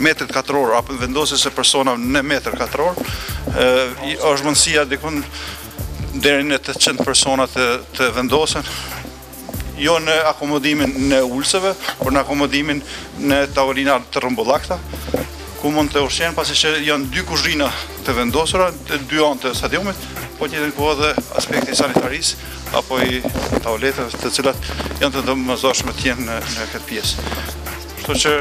metrit katror apo vendosjes së personave në metër katror, është mundësia dikon deri në 800 persona të vendosen, jo në akomodimin në ulseve, por në akomodimin në tavolina të rrumbullakta, ku mund të ushqenë, pasi që janë 2 kuzhina të vendosura, të 2 anë të stadiumit, po njëtën kohë edhe aspekti sanitarisë, apo i tavoletave të cilat janë të domosdoshme të jenë në këtë pjesë. Kështu që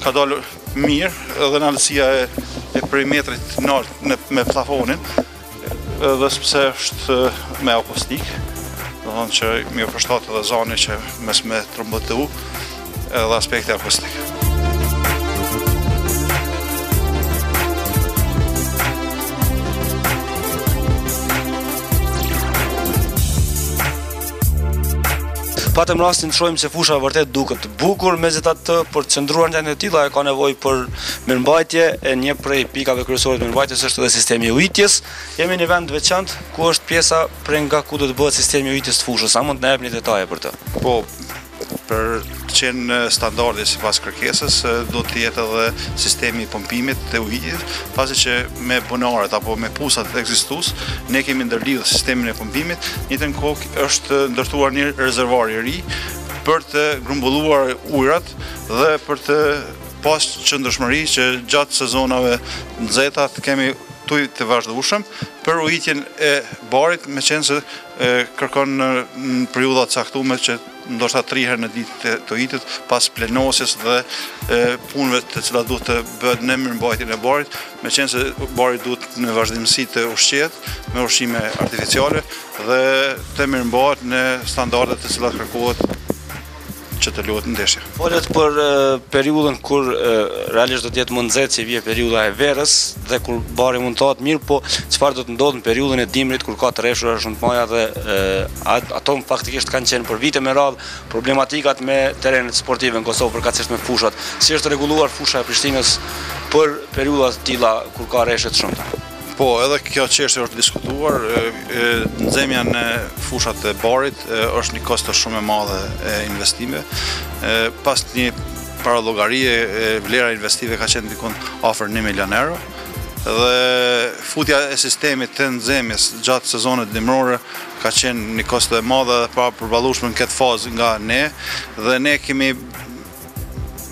ka dalë mirë edhe anësia e perimetrit lartë me plafonin, edhe sepse është me akustik, do të thonë që mirë përshtatet edhe zoni që mes me trombëtu edhe aspekti akustik. Patëm rastin të shohim se fusha vërtet duket bukur, megjithatë për të qëndruar në të tilla ka nevojë për mirëmbajtje, e një prej pikave kryesore të mirëmbajtjes është edhe sistemi i ujitjes. Jemi në vend veçantë ku është pjesa prej nga ku do të bëhet sistemi i ujitjes të fushës. A mund të na jepni detaje për të? Po, për të qenë standardi sipas kërkesës, do të jetë edhe sistemi i pompimit të ujitjes, pasi që me bunaret apo me pusat ekzistues, ne kemi ndërlidhur sistemin e pompimit, njëtën kohë është ndërtuar një rezervuar i ri për të grumbulluar ujrat dhe për të pas qëndrueshmëri që gjatë sezonave nxehta të kemi tuj të vazhdueshëm për ujitjen e barit, me qenë se kërkon në periudha të caktuara që ndoshta 3 herë në ditë të ujitet pas plenosjes dhe punëve të cilat duhet të bëhet në mirëmbajtjen e barit, me qenë se bari duhet në vazhdimsi të ushqehet me ushqime artificiale dhe të mirëmbahet në standardet të cilat kërkohet që të luhet ndeshja. Folet për periudhën kur realisht do të jetë më nxehtë, që vije periudha e verës dhe kur bari mund të hahet mirë, po çfarë do të ndodhë në periudhën e dimrit kur ka tërreshura shumë të mëdha dhe ato faktikisht kanë qenë për vite me radhë problematikat me terrenet sportive në Kosovë përkatësisht me fushat. Si është rregulluar fusha e Prishtinës për periudha të tilla kur ka rreshtë të shumta? Po, edhe kjo çështje është diskutuar, nxemja në fushat e barit është një kosto shumë e madhe e investimeve. Pas një parallogarie, vlera investive ka qenë dikon afër 1 milion euro, dhe futja e sistemit të nxemjes gjatë sezonit dimrore ka qenë një kosto e madhe dhe pa përballueshme në këtë fazë nga ne, dhe ne kemi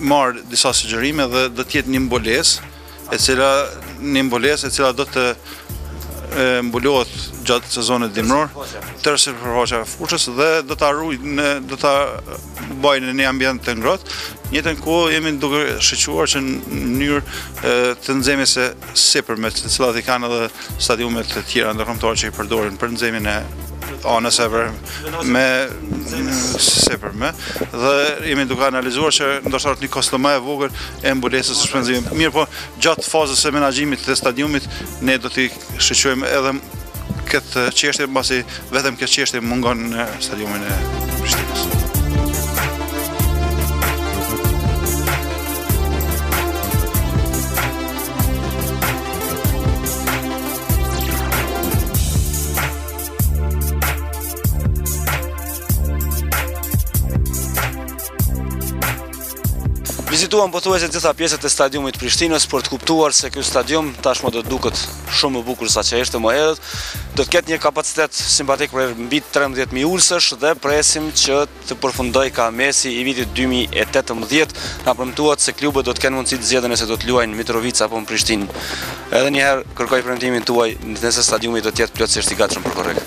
marrë disa sugjerime dhe do të jetë një mbulesë e cila do të mbulohet gjatë sezonit dimror, tërësisht përfaqja e fushës dhe do ta bëjnë në një ambient të ngrohtë. Njëtën kohë jemi duke shqyquar që në mënyrë të nxemjes së sipërme, të cilat i kanë edhe stadiumet të tjera ndërkombëtare që i përdorin për nxemjen e anës me sipërme, dhe jemi duke analizuar që ndoshta një kosto më e vogël e mbulesës së shpenzimit. Mirë, po gjatë fazës së menaxhimit të stadiumit ne do t'i shqyqojmë edhe këtë çështje, mbasi vetëm kjo çështje mungon në stadiumin e Prishtinës. Vizituam pothuajse të gjitha pjesët e stadiumit Prishtinës për të kuptuar se ky stadium tashmë do të duket shumë më bukur sa që ishte më herët. Do të ketë një kapacitet simpatik për mbi 13.000 ulësësh dhe presim që të përfundoj kamesi i vitit 2018. Na premtuat se klubet do të kenë mundësi të zgjedhin nëse do të luajnë Mitrovica apo në Prishtinë. Edhe një herë kërkoj premtimin tuaj nëse stadiumi do të jetë plotësisht i gatshëm për korrekt.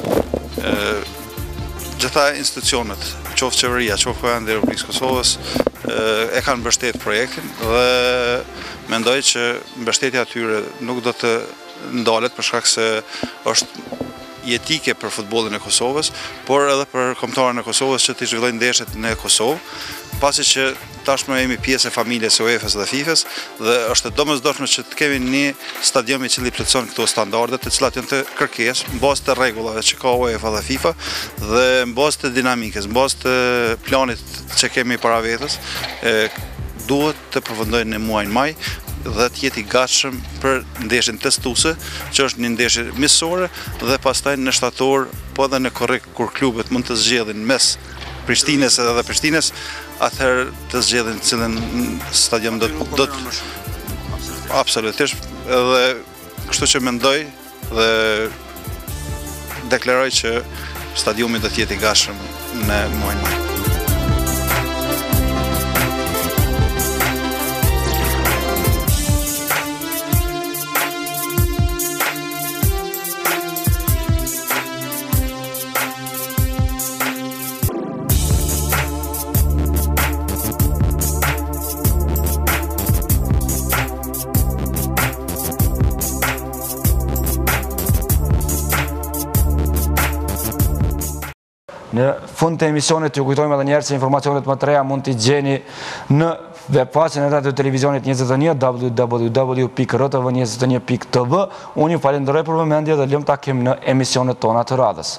Gjitha institucionet, qoftë qeveria, qoftë Kuvendit i Republikës Kosovës, e kanë mbështetur projektin dhe mendoj që mbështetja atyre nuk do të ndalet për shkak se është jetike për futbollin e Kosovës, por edhe për kombëtarën e Kosovës që të zhvillojnë ndeshjet në Kosovë, pasi që tashmë jemi pjesë e familjes së UEFA-s dhe FIFA-s dhe është domosdoshme që të kemi një stadium i cili plotëson këto standarde, të cilat janë të kërkesë mbas të rregullave që ka UEFA dhe FIFA dhe mbas të dinamikës, mbas të planit që kemi para vetes, duhet të përfundojnë në muajin maj dhe të jetë i gatshëm për ndeshjen testuese, që është një ndeshje miqësore, dhe pastaj në shtator, po edhe në korrekt kur klubet mund të zgjedhin mes Prishtinës edhe Prishtinës, atëherë të zgjedhin cilën stadium do të absolutisht, edhe kështu që mendoj dhe deklaroj që stadiumi do të jetë i gatshëm në muajin maj. Në fund të emisionit ju kujtojmë edhe njerë që informacionet më të reja mund t'i gjeni në webfaqen e Radio Televizionit 21 www.rtv21.tv. Unë ju falenderoj për vëmendje dhe lëm takim në emisionet tona të radhës.